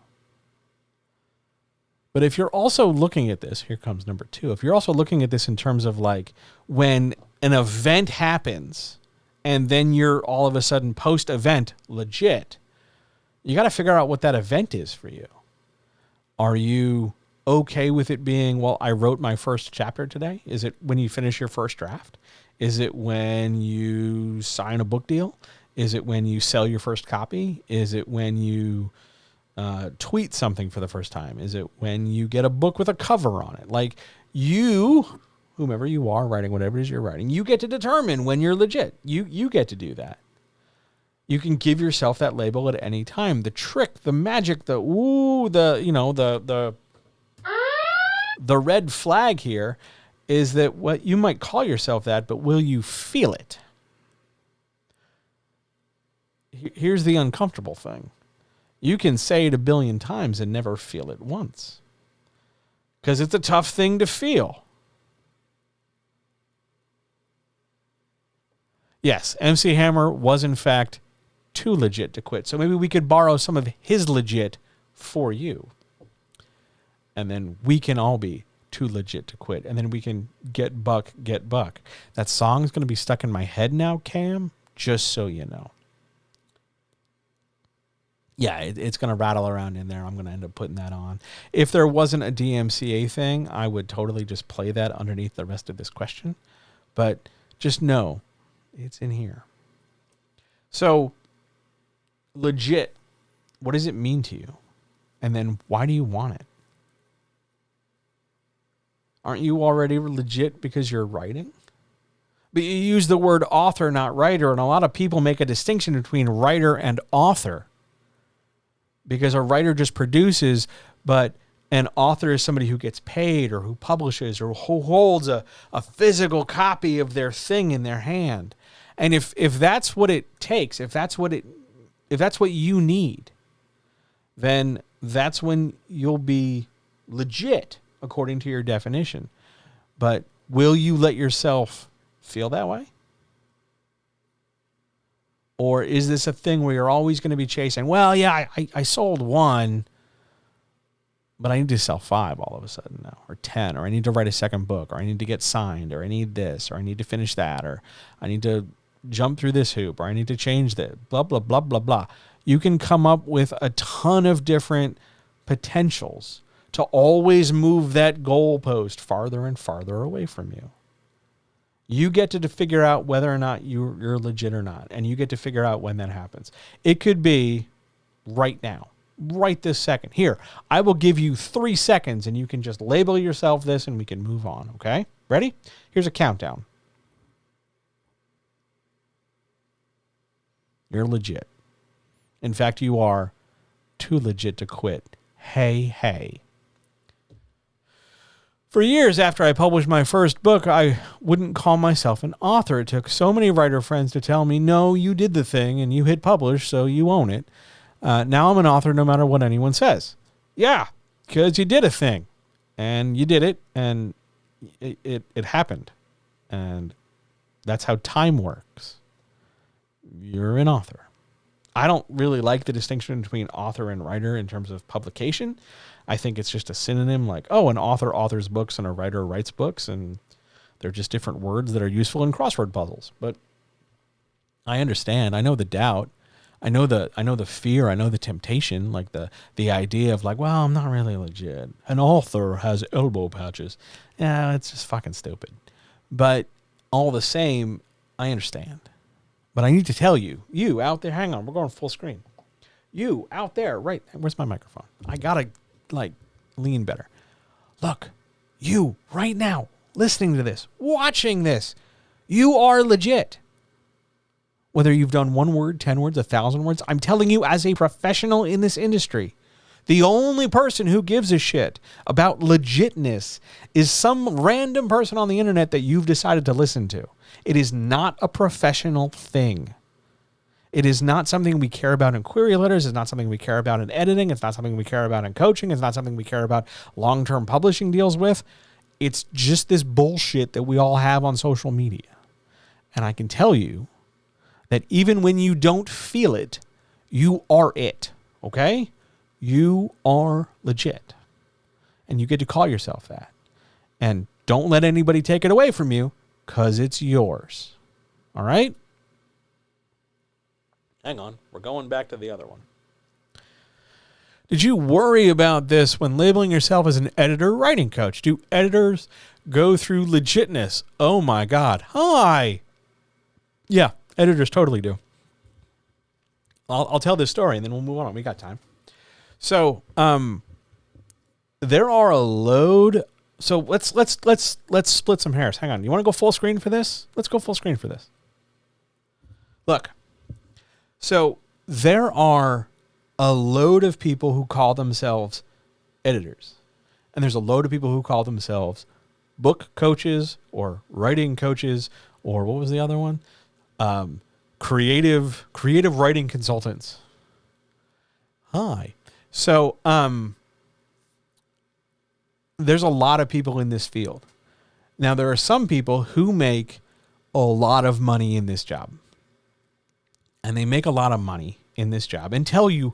But if you're also looking at this, here comes number 2. If you're also looking at this in terms of when an event happens and then you're all of a sudden post-event legit, you got to figure out what that event is for you. Are you okay with it being, well, I wrote my first chapter today? Is it when you finish your first draft? Is it when you sign a book deal? Is it when you sell your first copy? Is it when you tweet something for the first time? Is it when you get a book with a cover on it? Like, you, whomever you are writing whatever it is you're writing, you get to determine when you're legit. You get to do that. You can give yourself that label at any time. The trick, the magic, the red flag here is that what you might call yourself that, but will you feel it? Here's the uncomfortable thing. You can say it a billion times and never feel it once, because it's a tough thing to feel. Yes, MC Hammer was in fact too legit to quit. So maybe we could borrow some of his legit for you. And then we can all be too legit to quit. And then we can get buck. That song's going to be stuck in my head now, Cam, just so you know. Yeah, it's going to rattle around in there. I'm going to end up putting that on. If there wasn't a DMCA thing, I would totally just play that underneath the rest of this question. But just know it's in here. So, legit, what does it mean to you? And then why do you want it? Aren't you already legit because you're writing? But you use the word author, not writer, and a lot of people make a distinction between writer and author. Because a writer just produces, but an author is somebody who gets paid or who publishes or who holds a physical copy of their thing in their hand. And if that's what it takes, if that's what you need, then that's when you'll be legit according to your definition. But will you let yourself feel that way? Or is this a thing where you're always going to be chasing, well, yeah, I sold 1, but I need to sell 5 all of a sudden now, or 10, or I need to write a second book, or I need to get signed, or I need this, or I need to finish that, or I need to jump through this hoop, or I need to change that, blah, blah, blah, blah, blah. You can come up with a ton of different potentials to always move that goalpost farther and farther away from you. You get to figure out whether or not you're legit or not, and you get to figure out when that happens. It could be right now, right this second. Here, I will give you 3 seconds, and you can just label yourself this, and we can move on, okay? Ready? Here's a countdown. You're legit. In fact, you are too legit to quit. Hey. For years after I published my first book, I wouldn't call myself an author. It took so many writer friends to tell me, no, you did the thing and you hit publish, so you own it. Now I'm an author no matter what anyone says. Yeah, because you did a thing and you did it and it happened. And that's how time works. You're an author. I don't really like the distinction between author and writer in terms of publication. I think it's just a synonym, like, oh, an author authors books and a writer writes books, and they're just different words that are useful in crossword puzzles. But I understand. I know the doubt. I know the fear. I know the temptation, like the idea of like, well, I'm not really legit. An author has elbow patches. Yeah, it's just fucking stupid. But all the same, I understand. But I need to tell you, you out there, hang on, we're going full screen. You out there, right, where's my microphone? I gotta, lean better. Look, you, right now, listening to this, watching this, you are legit. Whether you've done 1 word, 10 words, 1,000 words, I'm telling you as a professional in this industry, the only person who gives a shit about legitness is some random person on the internet that you've decided to listen to. It is not a professional thing. It is not something we care about in query letters. It's not something we care about in editing. It's not something we care about in coaching. It's not something we care about long-term publishing deals with. It's just this bullshit that we all have on social media. And I can tell you that even when you don't feel it, you are it, okay? You are legit. And you get to call yourself that. And don't let anybody take it away from you, because it's yours. All right? Hang on. We're going back to the other one. Did you worry about this when labeling yourself as an editor writing coach? Do editors go through legitness? Oh my God. Hi. Yeah, editors totally do. I'll tell this story and then we'll move on. We got time. So, there are a load. So let's split some hairs. Hang on. You want to go full screen for this? Let's go full screen for this. Look. So there are a load of people who call themselves editors. And there's a load of people who call themselves book coaches or writing coaches or what was the other one? Creative writing consultants. Hi. So, there's a lot of people in this field. Now, there are some people who make a lot of money in this job. And they make a lot of money in this job and tell you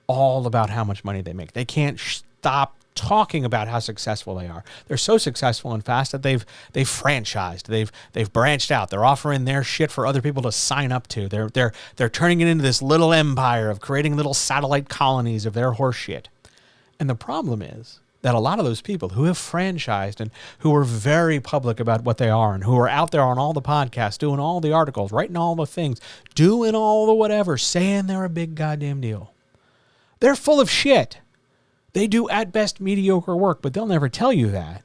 all about how much money they make. They can't stop talking about how successful they are. They're so successful and fast that they've franchised. They've branched out. They're offering their shit for other people to sign up to. They're turning it into this little empire of creating little satellite colonies of their horse shit. And the problem is that a lot of those people who have franchised and who are very public about what they are and who are out there on all the podcasts, doing all the articles, writing all the things, doing all the whatever, saying they're a big goddamn deal. They're full of shit. They do at best mediocre work, but they'll never tell you that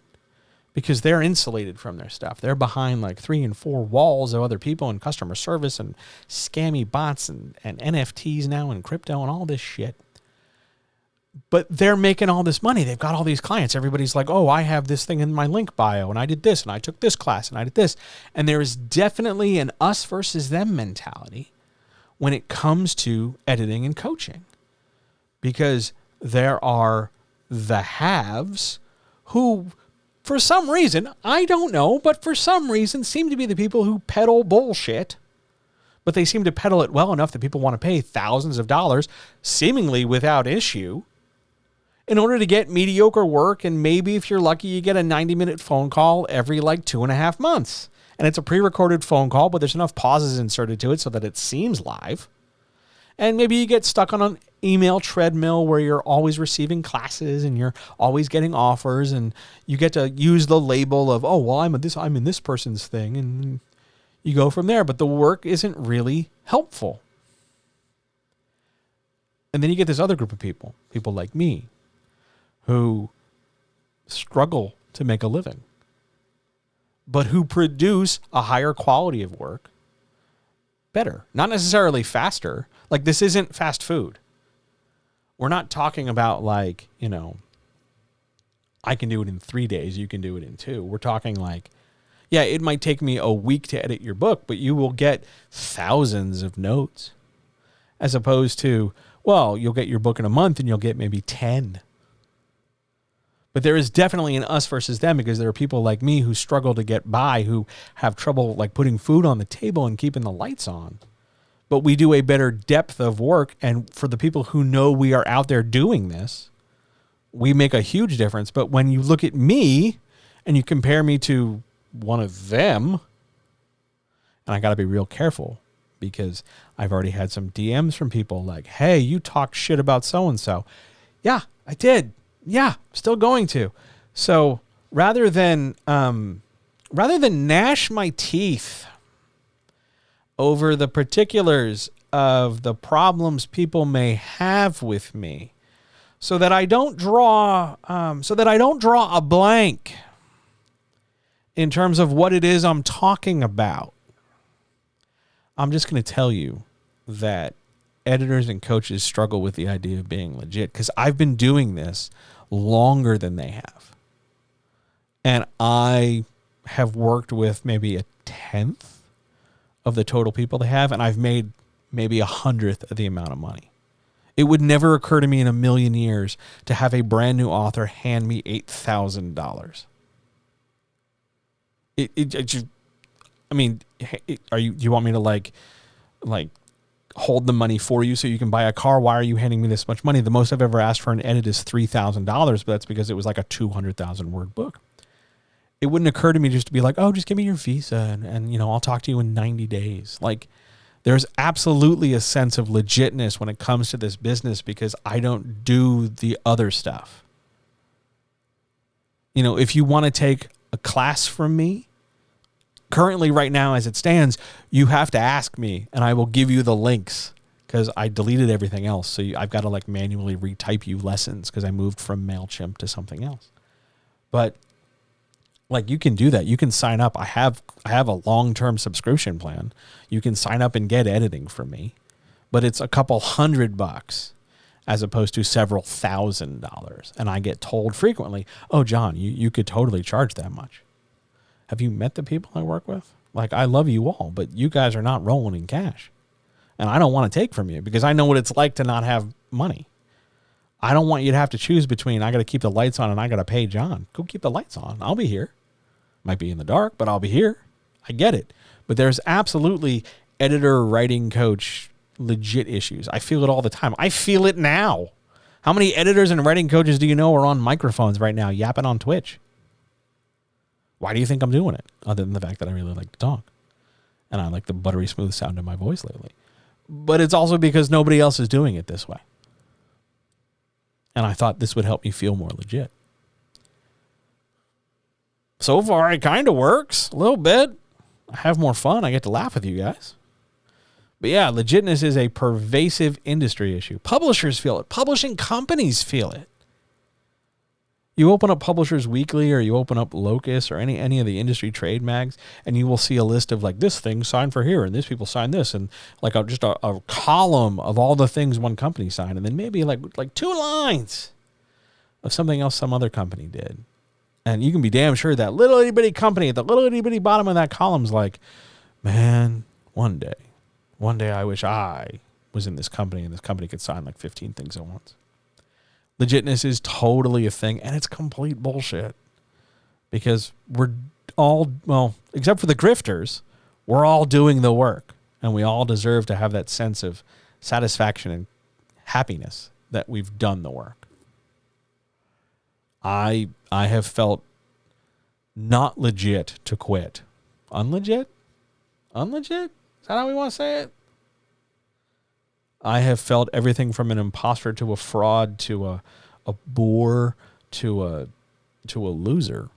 because they're insulated from their stuff. They're behind like 3 and 4 walls of other people and customer service and scammy bots and NFTs now and crypto and all this shit. But they're making all this money. They've got all these clients. Everybody's like, oh, I have this thing in my link bio, and I did this, and I took this class, and I did this. And there is definitely an us versus them mentality when it comes to editing and coaching. Because there are the haves who, for some reason, I don't know, but for some reason seem to be the people who peddle bullshit. But they seem to peddle it well enough that people want to pay thousands of dollars, seemingly without issue, in order to get mediocre work, and maybe if you're lucky, you get a 90-minute phone call every like 2.5 months. And it's a pre-recorded phone call, but there's enough pauses inserted to it so that it seems live. And maybe you get stuck on an email treadmill where you're always receiving classes and you're always getting offers, and you get to use the label of, oh, well, I'm in this person's thing, and you go from there. But the work isn't really helpful. And then you get this other group of people like me, who struggle to make a living, but who produce a higher quality of work better. Not necessarily faster. Like, this isn't fast food. We're not talking about like, I can do it in 3 days, you can do it in 2. We're talking like, yeah, it might take me a week to edit your book, but you will get thousands of notes. As opposed to, well, you'll get your book in a month and you'll get maybe 10. But there is definitely an us versus them, because there are people like me who struggle to get by, who have trouble like putting food on the table and keeping the lights on. But we do a better depth of work. And for the people who know we are out there doing this, we make a huge difference. But when you look at me and you compare me to one of them, and I got to be real careful because I've already had some DMs from people like, hey, you talk shit about so-and-so. Yeah, I did. Yeah, still going to. So rather than gnash my teeth over the particulars of the problems people may have with me, so that I don't draw a blank in terms of what it is I'm talking about, I'm just going to tell you that editors and coaches struggle with the idea of being legit, because I've been doing this longer than they have. And I have worked with maybe 1/10 of the total people they have, and I've made maybe 100th of the amount of money. It would never occur to me in a million years to have a brand new author hand me $8,000. Do you want me to like hold the money for you so you can buy a car? Why are you handing me this much money? The most I've ever asked for an edit is $3,000, but that's because it was like a 200,000 word book. It wouldn't occur to me just to be like, oh, just give me your visa and I'll talk to you in 90 days. Like, There's absolutely a sense of legitness when it comes to this business because I don't do the other stuff. You know, if you want to take a class from me, currently right now as it stands, you have to ask me and I will give you the links because I deleted everything else. So I've got to like manually retype you lessons because I moved from MailChimp to something else. But like you can do that. You can sign up. I have a long-term subscription plan. You can sign up and get editing from me, but it's a couple $100 as opposed to several $1,000. And I get told frequently, "Oh, John, you could totally charge that much." Have you met the people I work with? Like, I love you all, but you guys are not rolling in cash. And I don't want to take from you because I know what it's like to not have money. I don't want you to have to choose between I got to keep the lights on and I got to pay John. Go keep the lights on. I'll be here. Might be in the dark, but I'll be here. I get it. But there's absolutely editor, writing coach, legit issues. I feel it all the time. I feel it now. How many editors and writing coaches do you know are on microphones right now yapping on Twitch? Why do you think I'm doing it? Other than the fact that I really like to talk. And I like the buttery smooth sound of my voice lately. But it's also because nobody else is doing it this way. And I thought this would help me feel more legit. So far, it kind of works a little bit. I have more fun. I get to laugh with you guys. But yeah, legitness is a pervasive industry issue. Publishers feel it. Publishing companies feel it. You open up Publishers Weekly or you open up Locus or any of the industry trade mags, and you will see a list of like this thing signed for here and this people signed this, and like just a column of all the things one company signed, and then maybe like 2 lines of something else some other company did. And you can be damn sure that little itty bitty company at the little itty bitty bottom of that column's like, man, one day I wish I was in this company and this company could sign like 15 things at once. Legitness is totally a thing, and it's complete bullshit because we're all, well, except for the grifters, we're all doing the work, and we all deserve to have that sense of satisfaction and happiness that we've done the work. I have felt not legit to quit. Unlegit? Is that how we want to say it? I have felt everything from an imposter to a fraud to a bore to a loser.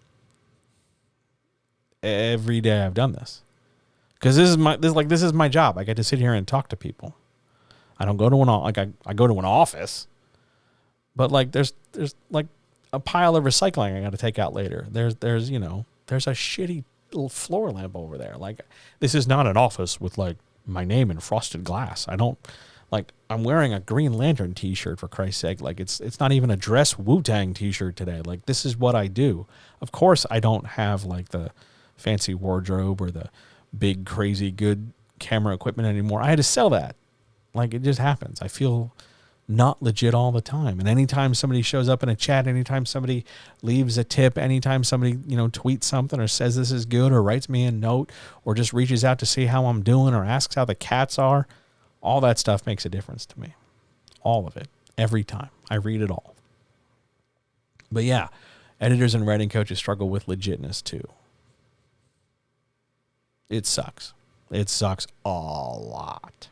Every day I've done this. Because this is my job. I get to sit here and talk to people. I don't go to I go to an office, but like there's like a pile of recycling I got to take out later. There's a shitty little floor lamp over there. Like, this is not an office with like my name in frosted glass. I'm wearing a Green Lantern t-shirt, for Christ's sake. Like, it's not even a dress Wu-Tang t-shirt today. Like, this is what I do. Of course I don't have like the fancy wardrobe or the big crazy good camera equipment anymore. I had to sell that. Like, it just happens. I feel not legit all the time. And anytime somebody shows up in a chat, anytime somebody leaves a tip, anytime somebody, tweets something or says this is good or writes me a note or just reaches out to see how I'm doing or asks how the cats are, all that stuff makes a difference to me. All of it. Every time. I read it all. But yeah, editors and writing coaches struggle with legitness too. It sucks. It sucks a lot.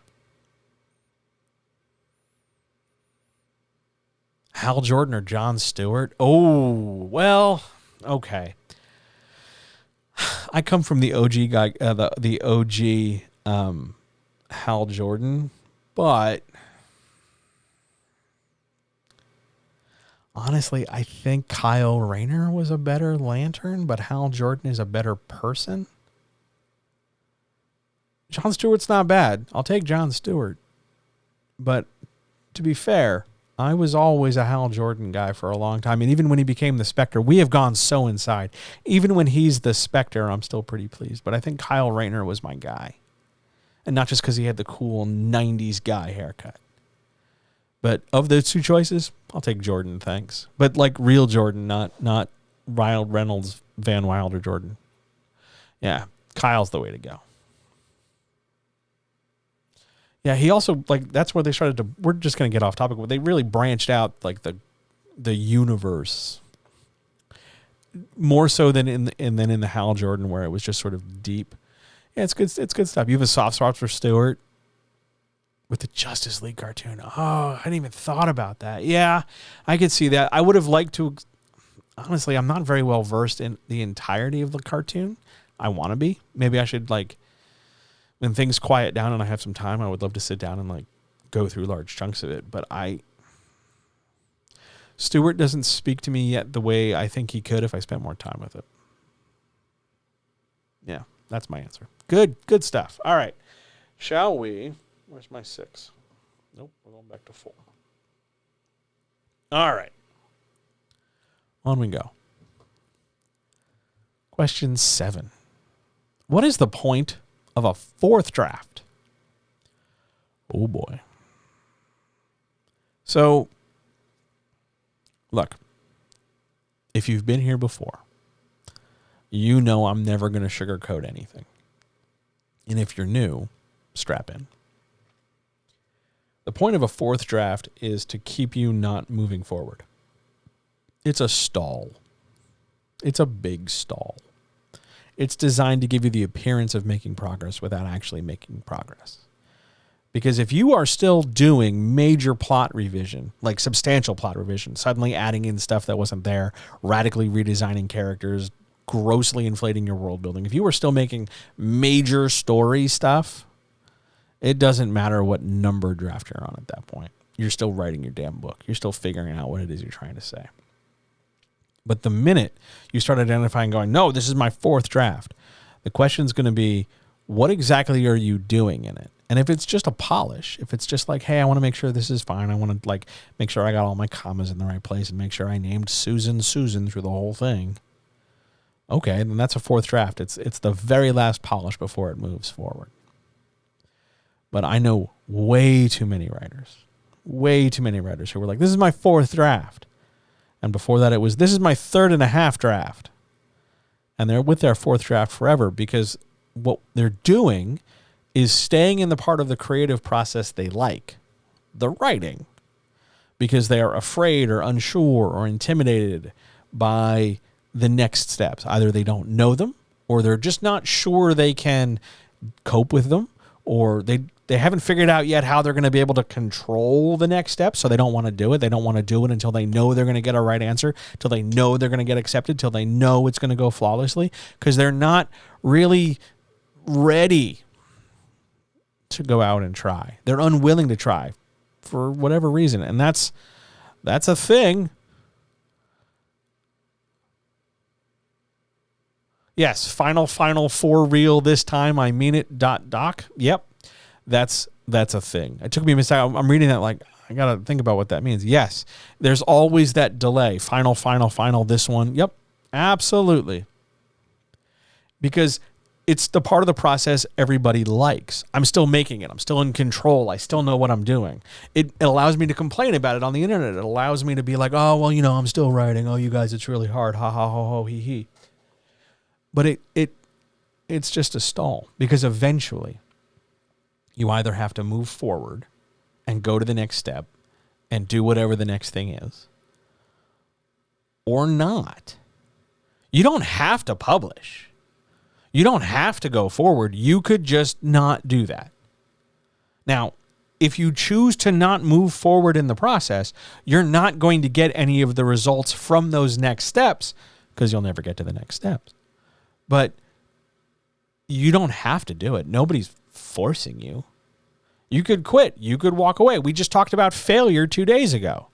Hal Jordan or Jon Stewart? Oh, well, okay. I come from the OG guy, the OG Hal Jordan, but honestly, I think Kyle Rayner was a better Lantern, but Hal Jordan is a better person. Jon Stewart's not bad. I'll take Jon Stewart. But to be fair, I was always a Hal Jordan guy for a long time. And even when he became the Spectre, we have gone so inside. Even when he's the Spectre, I'm still pretty pleased. But I think Kyle Rayner was my guy. And not just because he had the cool 90s guy haircut. But of those two choices, I'll take Jordan, thanks. But like real Jordan, not Ryan Reynolds, Van Wilder Jordan. Yeah, Kyle's the way to go. Yeah, he also, like, that's where they started to, we're just going to get off topic, but they really branched out, like, the universe more so than in the Hal Jordan, where it was just sort of deep. Yeah, it's good stuff. You have a soft spot for Stewart. With the Justice League cartoon. Oh, I hadn't even thought about that. Yeah, I could see that. I would have liked to. Honestly, I'm not very well versed in the entirety of the cartoon. I want to be. Maybe I should, like, when things quiet down and I have some time, I would love to sit down and, like, go through large chunks of it. But Stewart doesn't speak to me yet the way I think he could if I spent more time with it. Yeah, that's my answer. Good stuff. All right. Shall we? Where's my 6? Nope, we're going back to 4. All right. On we go. Question 7. What is the point of a 4th draft? Oh, boy. So, look, if you've been here before, you know I'm never going to sugarcoat anything. And if you're new, strap in. The point of a 4th draft is to keep you not moving forward. It's a stall. It's a big stall. It's designed to give you the appearance of making progress without actually making progress. Because if you are still doing major plot revision, like substantial plot revision, suddenly adding in stuff that wasn't there, radically redesigning characters, grossly inflating your world building, if you are still making major story stuff, it doesn't matter what number draft you're on at that point. You're still writing your damn book. You're still figuring out what it is you're trying to say. But the minute you start identifying, going, no, this is my 4th draft, the question is going to be, what exactly are you doing in it? And if it's just a polish, if it's just like, hey, I want to make sure this is fine. I want to, like, make sure I got all my commas in the right place and make sure I named Susan through the whole thing. Okay, then that's a 4th draft. It's the very last polish before it moves forward. But I know way too many writers who were like, this is my 4th draft. And before that, it was, this is my 3.5 draft. And they're with their 4th draft forever because what they're doing is staying in the part of the creative process they like, the writing, because they are afraid or unsure or intimidated by the next steps. Either they don't know them, or they're just not sure they can cope with them, or they haven't figured out yet how they're going to be able to control the next step, so they don't want to do it. They don't want to do it until they know they're going to get a right answer, till they know they're going to get accepted, till they know it's going to go flawlessly, because they're not really ready to go out and try. They're unwilling to try for whatever reason, and that's a thing. Yes, final for real this time. I mean it. Doc. Yep, that's a thing. It took me a second. I'm reading that like I gotta think about what that means. Yes, there's always that delay. Final. This one. Yep, absolutely. Because it's the part of the process everybody likes. I'm still making it. I'm still in control. I still know what I'm doing. It allows me to complain about it on the internet. It allows me to be like, oh well, I'm still writing. Oh, you guys, it's really hard. Ha ha ho ho he he. But it's just a stall, because eventually you either have to move forward and go to the next step and do whatever the next thing is, or not. You don't have to publish. You don't have to go forward. You could just not do that. Now, if you choose to not move forward in the process, you're not going to get any of the results from those next steps, because you'll never get to the next steps. But you don't have to do it. Nobody's forcing you. You could quit. You could walk away. We just talked about failure 2 days ago.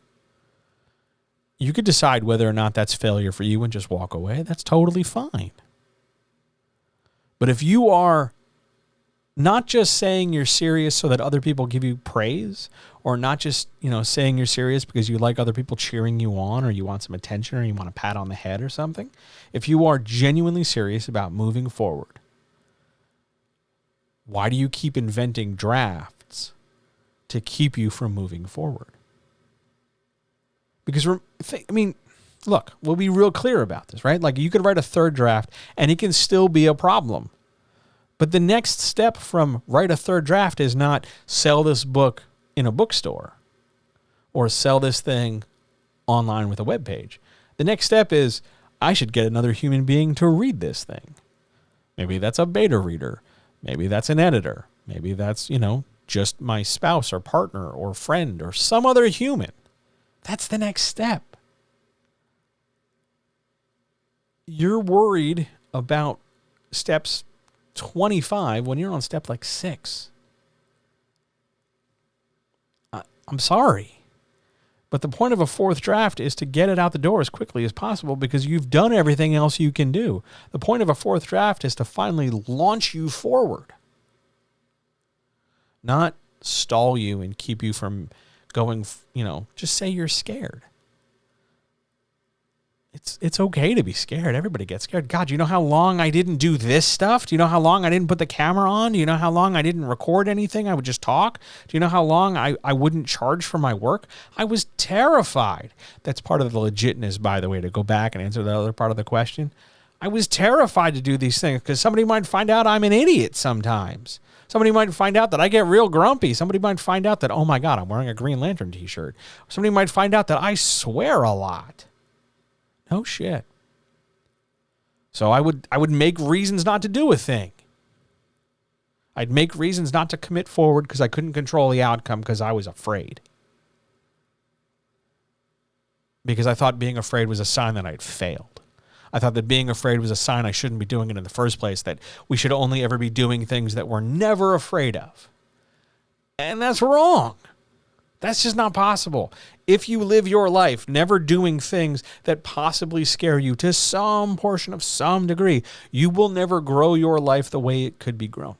You could decide whether or not that's failure for you and just walk away. That's totally fine. But if you are not just saying you're serious so that other people give you praise, or not just, saying you're serious because you like other people cheering you on, or you want some attention, or you want a pat on the head or something, if you are genuinely serious about moving forward, why do you keep inventing drafts to keep you from moving forward? Because, look, we'll be real clear about this, right? Like, you could write a 3rd draft and it can still be a problem. But the next step from write a 3rd draft is not sell this book in a bookstore or sell this thing online with a web page. The next step is I should get another human being to read this thing. Maybe that's a beta reader. Maybe that's an editor. Maybe that's, just my spouse or partner or friend or some other human. That's the next step. You're worried about steps 25 when you're on step like 6. I'm sorry. But the point of a fourth draft is to get it out the door as quickly as possible because you've done everything else you can do. The point of a fourth draft is to finally launch you forward, not stall you and keep you from going, just say you're scared. It's okay to be scared. Everybody gets scared. God, do you know how long I didn't do this stuff? Do you know how long I didn't put the camera on? Do you know how long I didn't record anything? I would just talk. Do you know how long I wouldn't charge for my work? I was terrified. That's part of the legitness, by the way, to go back and answer the other part of the question. I was terrified to do these things because somebody might find out I'm an idiot sometimes. Somebody might find out that I get real grumpy. Somebody might find out that, oh my God, I'm wearing a Green Lantern t-shirt. Somebody might find out that I swear a lot. No shit. So I would make reasons not to do a thing. I'd make reasons not to commit forward because I couldn't control the outcome because I was afraid. Because I thought being afraid was a sign that I'd failed. I thought that being afraid was a sign I shouldn't be doing it in the first place, that we should only ever be doing things that we're never afraid of. And that's wrong. That's just not possible. If you live your life never doing things that possibly scare you to some portion of some degree, you will never grow your life the way it could be grown.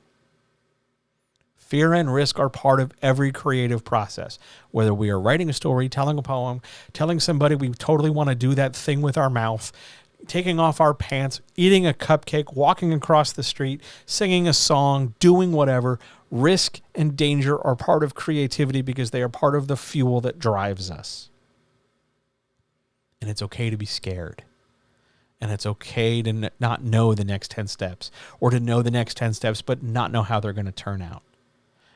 Fear and risk are part of every creative process. Whether we are writing a story, telling a poem, telling somebody we totally want to do that thing with our mouth, taking off our pants, eating a cupcake, walking across the street, singing a song, doing whatever, risk and danger are part of creativity because they are part of the fuel that drives us. And it's okay to be scared. And it's okay to not know the next 10 steps, or to know the next 10 steps but not know how they're going to turn out.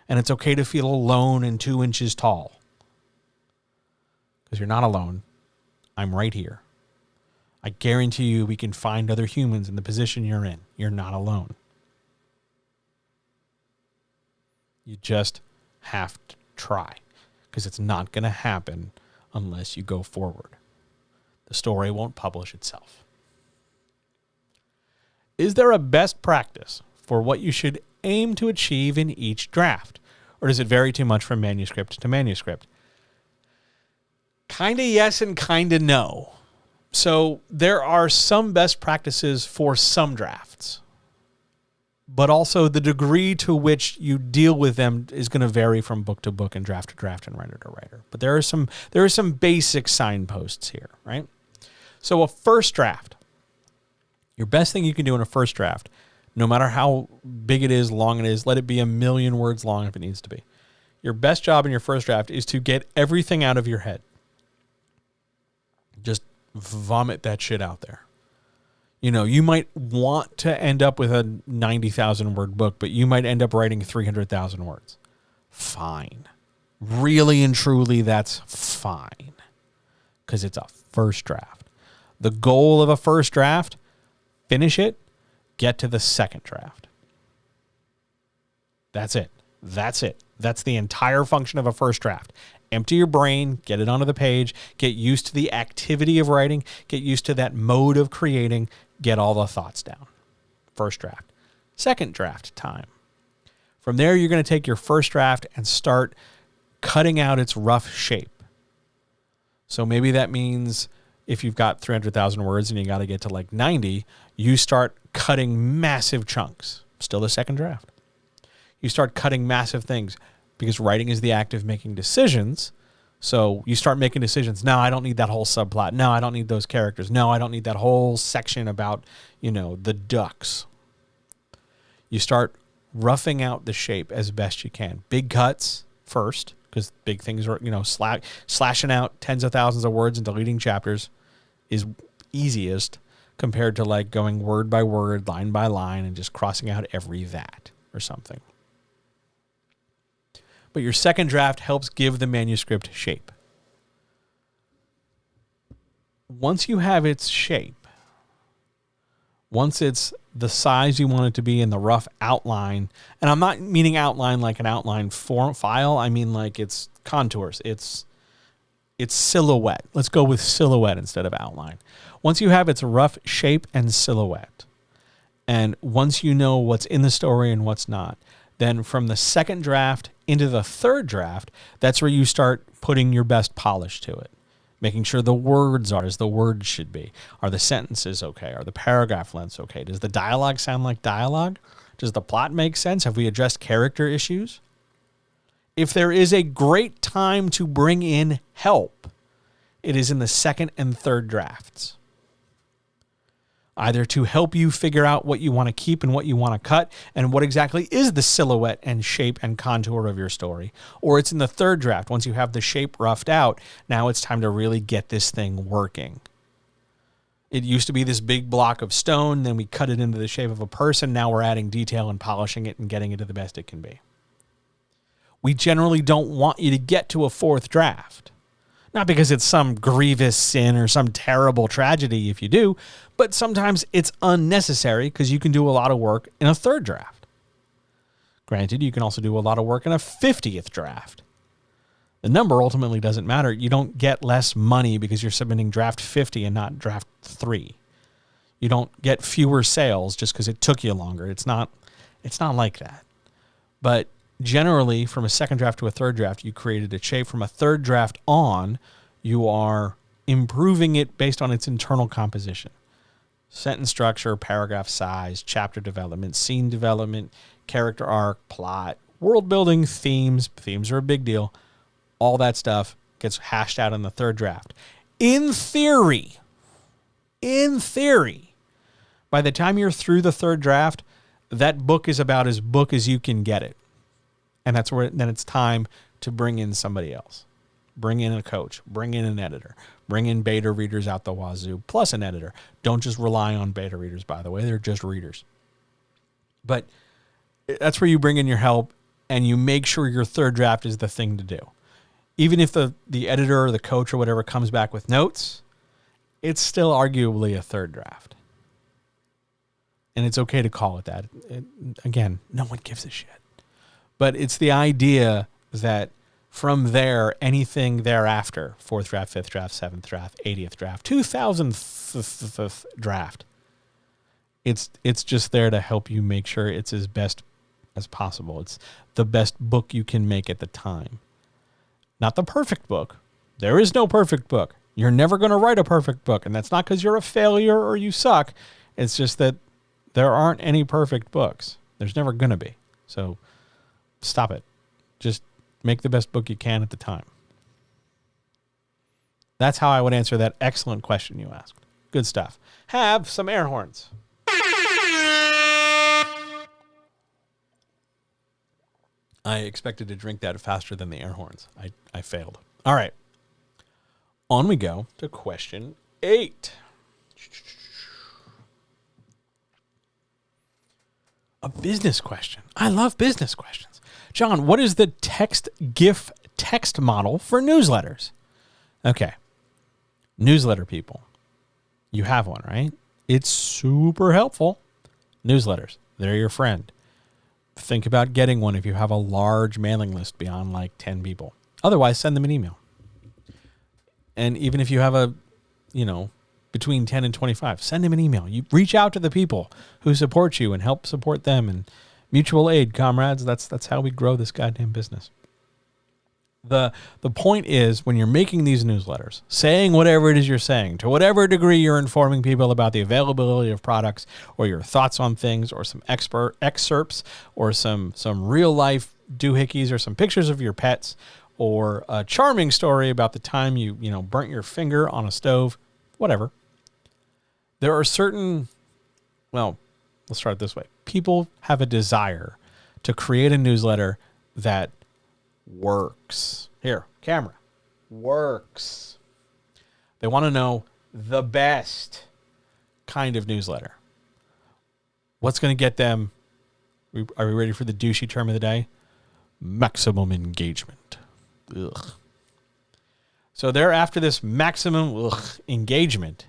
And it's okay to feel alone and 2 inches tall. Because you're not alone. I'm right here. I guarantee you we can find other humans in the position you're in. You're not alone. You just have to try, because it's not going to happen unless you go forward. The story won't publish itself. Is there a best practice for what you should aim to achieve in each draft? Or does it vary too much from manuscript to manuscript? Kinda yes and kinda no. So there are some best practices for some drafts, but also the degree to which you deal with them is going to vary from book to book and draft to draft and writer to writer. But there are some basic signposts here, right? So a first draft, your best thing you can do in a first draft, no matter how big it is, long it is, let it be 1,000,000 words long if it needs to be. Your best job in your first draft is to get everything out of your head. Just vomit that shit out there. You might want to end up with a 90,000 word book, but you might end up writing 300,000 words. Fine. Really and truly, that's fine. Because it's a first draft. The goal of a first draft, finish it, get to the second draft. That's it. That's it. That's the entire function of a first draft. Empty your brain, get it onto the page, get used to the activity of writing, get used to that mode of creating, get all the thoughts down. First draft. Second draft time. From there, you're going to take your first draft and start cutting out its rough shape. So maybe that means if you've got 300,000 words and you got to get to like 90, you start cutting massive chunks. Still the second draft. You start cutting massive things because writing is the act of making decisions. So you start making decisions. No, I don't need that whole subplot. No, I don't need those characters. No, I don't need that whole section about, the ducks. You start roughing out the shape as best you can. Big cuts first, because big things are, slashing out tens of thousands of words and deleting chapters is easiest compared to like going word by word, line by line, and just crossing out every that or something. But your second draft helps give the manuscript shape. Once you have its shape, once it's the size you want it to be and the rough outline. And I'm not meaning outline like an outline file. I mean like it's contours. It's silhouette. Let's go with silhouette instead of outline. Once you have its rough shape and silhouette, and once you know what's in the story and what's not, then from the second draft into the third draft, that's where you start putting your best polish to it. Making sure the words are as the words should be. Are the sentences okay? Are the paragraph lengths okay? Does the dialogue sound like dialogue? Does the plot make sense? Have we addressed character issues? If there is a great time to bring in help, it is in the second and third drafts. Either to help you figure out what you want to keep and what you want to cut and what exactly is the silhouette and shape and contour of your story. Or it's in the third draft. Once you have the shape roughed out, now it's time to really get this thing working. It used to be this big block of stone, then we cut it into the shape of a person. Now we're adding detail and polishing it and getting it to the best it can be. We generally don't want you to get to a fourth draft. Not because it's some grievous sin or some terrible tragedy if you do, but sometimes it's unnecessary because you can do a lot of work in a third draft. Granted, you can also do a lot of work in a 50th draft. The number ultimately doesn't matter. You don't get less money because you're submitting draft 50 and not draft 3. You don't get fewer sales just because it took you longer. It's not like that. But generally, from a second draft to a third draft, you created a shape. From a third draft on, you are improving it based on its internal composition. Sentence structure, paragraph size, chapter development, scene development, character arc, plot, world building, themes. Themes are a big deal. All that stuff gets hashed out in the third draft. In theory, by the time you're through the third draft, that book is about as book as you can get it. And that's where then it's time to bring in somebody else. Bring in a coach. Bring in an editor. Bring in beta readers out the wazoo, plus an editor. Don't just rely on beta readers, by the way. They're just readers. But that's where you bring in your help and you make sure your third draft is the thing to do. Even if the editor or the coach or whatever comes back with notes, it's still arguably a third draft. And it's okay to call it that. Again, no one gives a shit. But it's the idea that from there, anything thereafter, 4th draft, 5th draft, 7th draft, 80th draft, 2000th draft, it's just there to help you make sure it's as best as possible. It's the best book you can make at the time. Not the perfect book. There is no perfect book. You're never going to write a perfect book, and that's not because you're a failure or you suck. It's just that there aren't any perfect books. There's never going to be. So stop it. Just make the best book you can at the time. That's how I would answer that excellent question you asked. Good stuff. Have some air horns. I expected to drink that faster than the air horns. I failed. All right. On we go to question 8. A business question. I love business questions. John, what is the GIF text model for newsletters? Okay. Newsletter people. You have one, right? It's super helpful. Newsletters. They're your friend. Think about getting one if you have a large mailing list beyond like 10 people. Otherwise, send them an email. And even if you have between 10 and 25, send them an email. You reach out to the people who support you and help support them. And mutual aid, comrades. That's how we grow this goddamn business. The point is, when you're making these newsletters, saying whatever it is you're saying, to whatever degree you're informing people about the availability of products or your thoughts on things or some excerpts or some real life doohickeys or some pictures of your pets or a charming story about the time you burnt your finger on a stove, whatever. There are certain, let's start it this way. People have a desire to create a newsletter that works. Here, camera. Works. They want to know the best kind of newsletter. What's going to get them? Are we ready for the douchey term of the day? Maximum engagement. Ugh. So they're after this maximum engagement.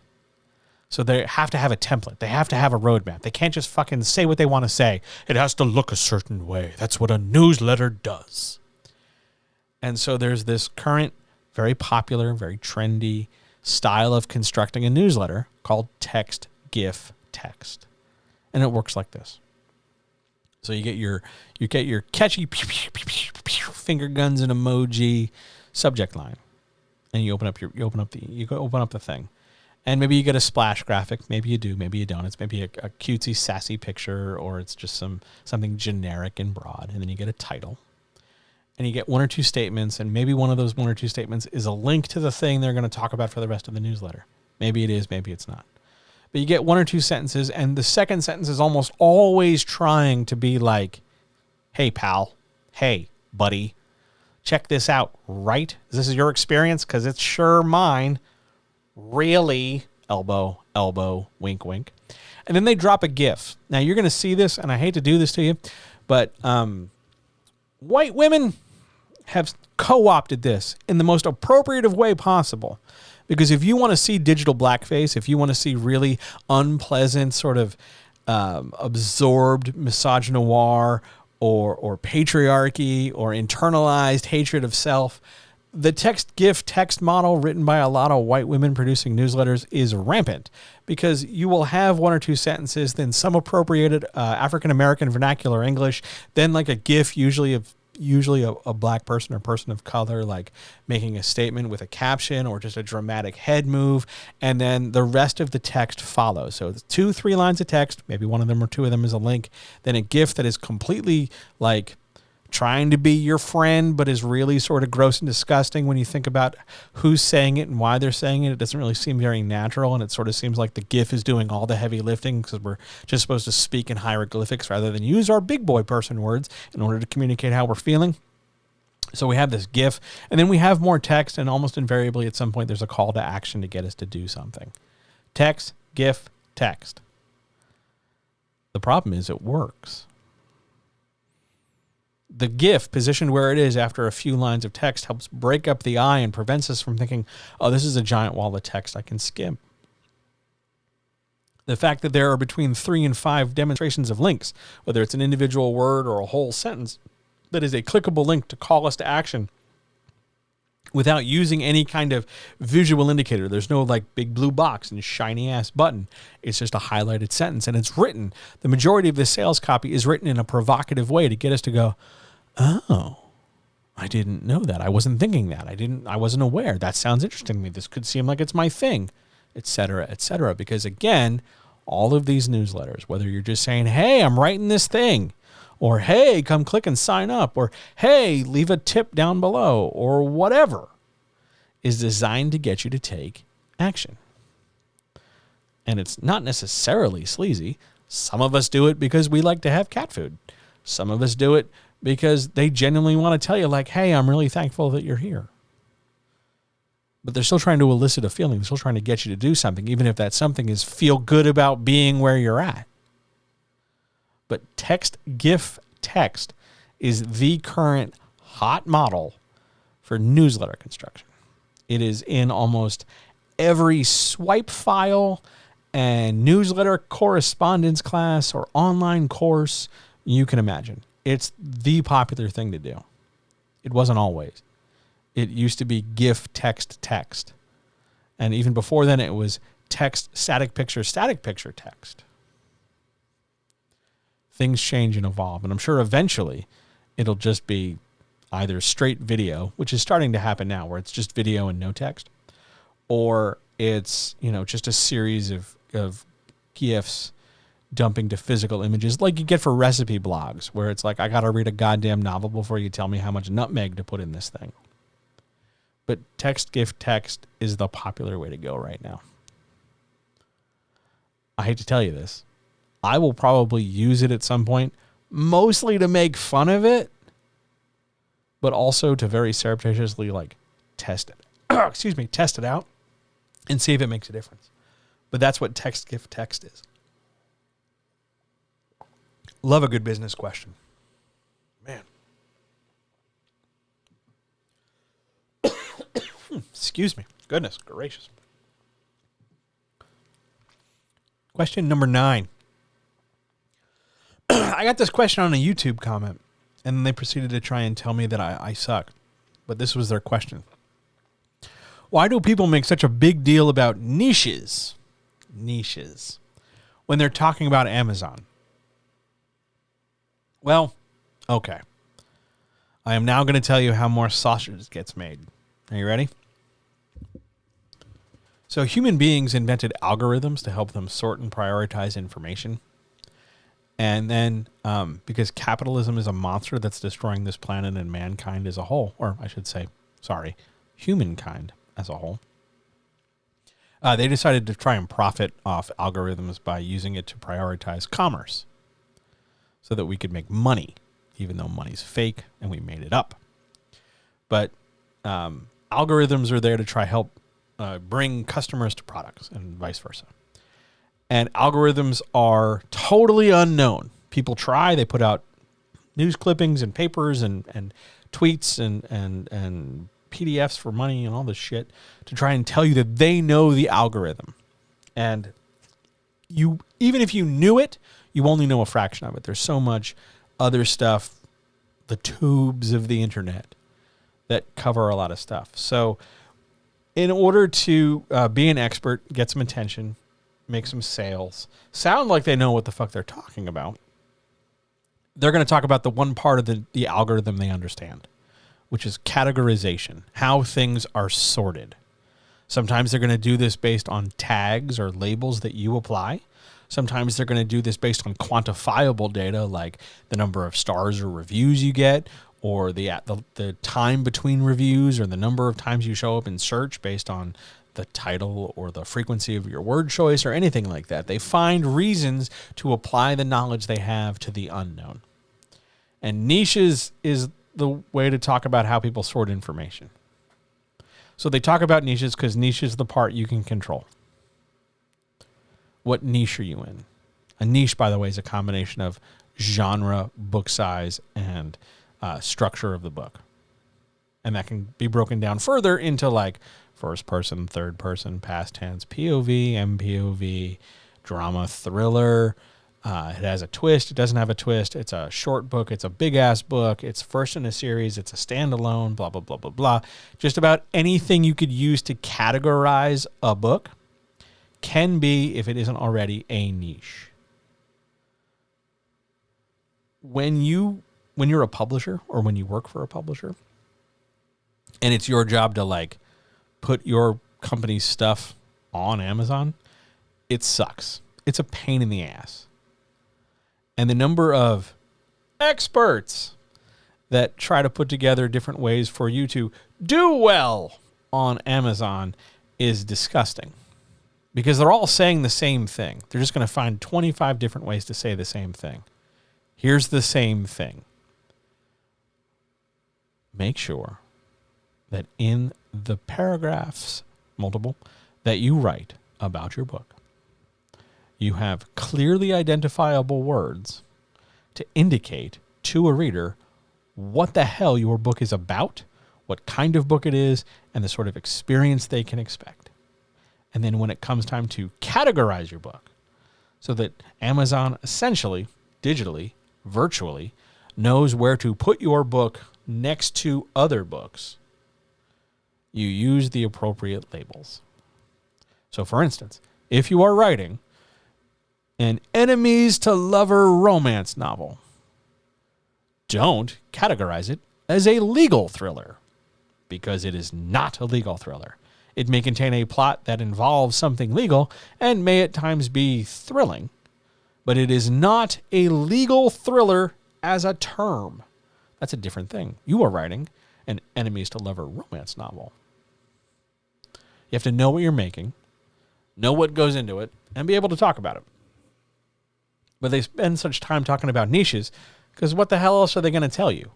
So they have to have a template. They have to have a roadmap. They can't just fucking say what they want to say. It has to look a certain way. That's what a newsletter does. And so there's this current, very popular, very trendy style of constructing a newsletter called text, GIF, text. And it works like this. So you get your catchy finger guns and emoji subject line. And you open up the thing. And maybe you get a splash graphic. Maybe you do, maybe you don't. It's maybe a cutesy, sassy picture, or it's just something generic and broad. And then you get a title. And you get one or two statements, and maybe one of those one or two statements is a link to the thing they're going to talk about for the rest of the newsletter. Maybe it is, maybe it's not. But you get one or two sentences, and the second sentence is almost always trying to be like, hey, pal, hey, buddy, check this out, right? This is your experience? Because it's sure mine. Really? Elbow, elbow, wink, wink. And then they drop a GIF. Now, you're going to see this, and I hate to do this to you, but white women have co-opted this in the most appropriative way possible. Because if you want to see digital blackface, if you want to see really unpleasant sort of absorbed misogynoir or patriarchy or internalized hatred of self, the text GIF text model written by a lot of white women producing newsletters is rampant, because you will have one or two sentences, then some appropriated African-American vernacular English, then like a GIF usually a black person or person of color, like making a statement with a caption or just a dramatic head move. And then the rest of the text follows. So it's 2-3 lines of text, maybe one of them or two of them is a link, then a GIF that is completely like trying to be your friend, but is really sort of gross and disgusting when you think about who's saying it and why they're saying it. It doesn't really seem very natural, and it sort of seems like the GIF is doing all the heavy lifting because we're just supposed to speak in hieroglyphics rather than use our big boy person words in order to communicate how we're feeling. So we have this GIF, and then we have more text, and almost invariably at some point there's a call to action to get us to do something. Text, GIF, text. The problem is it works. The GIF, positioned where it is after a few lines of text, helps break up the eye and prevents us from thinking, oh, this is a giant wall of text I can skim. The fact that there are between 3 and 5 demonstrations of links, whether it's an individual word or a whole sentence, that is a clickable link to call us to action without using any kind of visual indicator. There's no like big blue box and shiny ass button. It's just a highlighted sentence, and it's written. The majority of the sales copy is written in a provocative way to get us to go, oh, I didn't know that. I wasn't thinking that. I wasn't aware. That sounds interesting to me. This could seem like it's my thing, et cetera, et cetera. Because again, all of these newsletters, whether you're just saying, hey, I'm writing this thing, or hey, come click and sign up, or hey, leave a tip down below, or whatever, is designed to get you to take action. And it's not necessarily sleazy. Some of us do it because we like to have cat food. Some of us do it because they genuinely want to tell you, like, hey, I'm really thankful that you're here. But they're still trying to elicit a feeling. They're still trying to get you to do something, even if that something is feel good about being where you're at. But text, GIF, text is the current hot model for newsletter construction. It is in almost every swipe file and newsletter correspondence class or online course you can imagine. It's the popular thing to do. It wasn't always. It used to be GIF, text, text. And even before then, it was text, static picture, text. Things change and evolve. And I'm sure eventually it'll just be either straight video, which is starting to happen now, where it's just video and no text, or it's, just a series of GIFs dumping to physical images like you get for recipe blogs, where it's like, I got to read a goddamn novel before you tell me how much nutmeg to put in this thing. But text, GIF, text is the popular way to go right now. I hate to tell you this. I will probably use it at some point, mostly to make fun of it, but also to very surreptitiously test it. Test it out and see if it makes a difference. But that's what text, GIF, text is. Love a good business question. Man. Excuse me. Goodness gracious. Question number 9. I got this question on a YouTube comment, and then they proceeded to try and tell me that I suck. But this was their question. Why do people make such a big deal about niches? Niches. When they're talking about Amazon? Well, okay. I am now going to tell you how more sausage gets made. Are you ready? So human beings invented algorithms to help them sort and prioritize information. And then because capitalism is a monster that's destroying this planet and mankind as a whole, or I should say, humankind as a whole, they decided to try and profit off algorithms by using it to prioritize commerce so that we could make money, even though money's fake and we made it up. But algorithms are there to try help bring customers to products and vice versa. And algorithms are totally unknown. People try, they put out news clippings and papers and tweets and PDFs for money and all this shit to try and tell you that they know the algorithm. And you, even if you knew it, you only know a fraction of it. There's so much other stuff, the tubes of the internet, that cover a lot of stuff. So in order to be an expert, get some attention, make some sales, sound like they know what the fuck they're talking about, they're going to talk about the one part of the algorithm they understand, which is categorization, how things are sorted. Sometimes they're going to do this based on tags or labels that you apply. Sometimes they're going to do this based on quantifiable data like the number of stars or reviews you get, or the time between reviews, or the number of times you show up in search based on the title or the frequency of your word choice or anything like that. They find reasons to apply the knowledge they have to the unknown. And niches is the way to talk about how people sort information. So they talk about niches because niche is the part you can control. What niche are you in? A niche, by the way, is a combination of genre, book size, and structure of the book. And that can be broken down further into like first person, third person, past tense, POV, MPOV, drama, thriller. It has a twist. It doesn't have a twist. It's a short book. It's a big ass book. It's first in a series. It's a standalone, blah, blah, blah, blah, blah. Just about anything you could use to categorize a book can be, if it isn't already, a niche. When you're a publisher, or when you work for a publisher, and it's your job to like put your company's stuff on Amazon, it sucks. It's a pain in the ass. And the number of experts that try to put together different ways for you to do well on Amazon is disgusting. Because they're all saying the same thing. They're just going to find 25 different ways to say the same thing. Here's the same thing. Make sure that in the paragraphs, multiple, that you write about your book, you have clearly identifiable words to indicate to a reader what the hell your book is about, what kind of book it is, and the sort of experience they can expect. And then when it comes time to categorize your book, so that Amazon essentially, digitally, virtually, knows where to put your book next to other books, you use the appropriate labels. So for instance, if you are writing an enemies to lover romance novel, don't categorize it as a legal thriller, because it is not a legal thriller. It may contain a plot that involves something legal and may at times be thrilling, but it is not a legal thriller as a term. That's a different thing. You are writing an enemies to lover romance novel. You have to know what you're making, know what goes into it, and be able to talk about it. But they spend such time talking about niches because what the hell else are they going to tell you?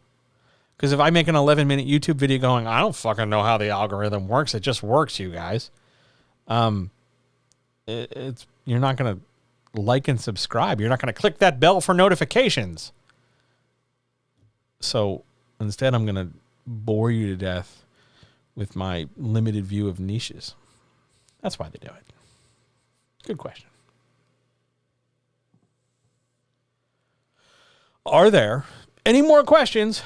Because if I make an 11-minute YouTube video going, I don't fucking know how the algorithm works, it just works, you guys. You're not going to like and subscribe. You're not going to click that bell for notifications. So instead, I'm going to bore you to death with my limited view of niches. That's why they do it. Good question. Are there any more questions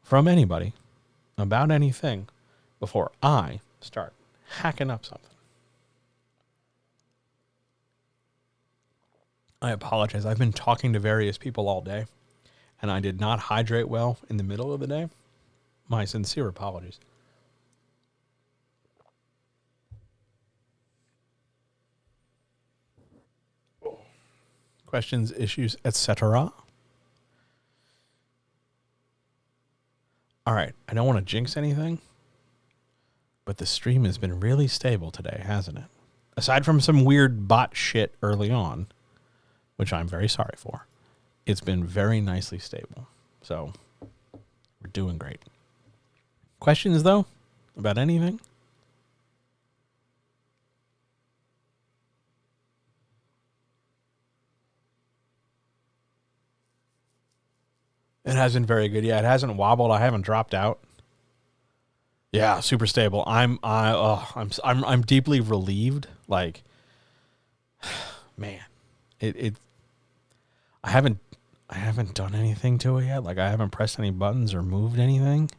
from anybody about anything before I start hacking up something? I apologize. I've been talking to various people all day, and I did not hydrate well in the middle of the day. My sincere apologies. Questions, issues, etc. All right. I don't want to jinx anything, but the stream has been really stable today, hasn't it? Aside from some weird bot shit early on, which I'm very sorry for, it's been very nicely stable. So we're doing great. Questions, though, about anything? It has been very good. Yeah, it hasn't wobbled. I haven't dropped out. Yeah, super stable. I'm deeply relieved. Like, man, I haven't done anything to it yet. Like, I haven't pressed any buttons or moved anything.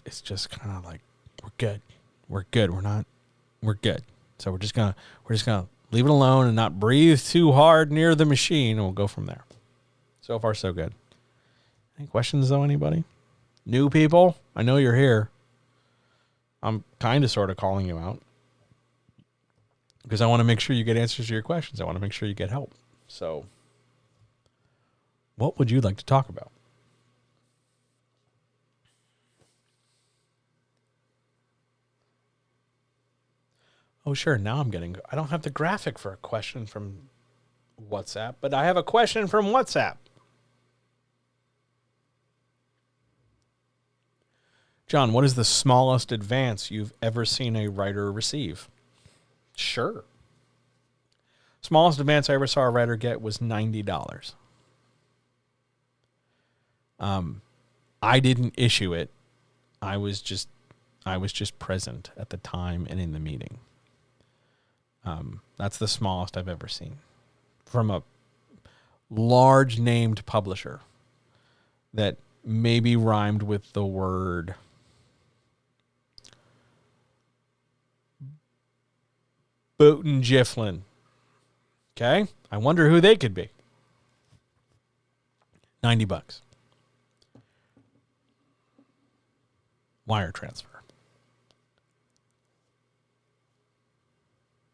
It's just kind of like, we're good. We're good. We're good. So we're just gonna leave it alone and not breathe too hard near the machine, and we'll go from there. So far, so good. Any questions, though, anybody? New people? I know you're here. I'm kind of sort of calling you out because I want to make sure you get answers to your questions. I want to make sure you get help. So what would you like to talk about? Oh, sure. Now I don't have the graphic for a question from WhatsApp, but I have a question from WhatsApp. John, what is the smallest advance you've ever seen a writer receive? Sure. Smallest advance I ever saw a writer get was $90. I didn't issue it. I was just present at the time and in the meeting. That's the smallest I've ever seen from a large named publisher that maybe rhymed with the word Booten Gifflin. Okay? I wonder who they could be. $90. Wire transfer.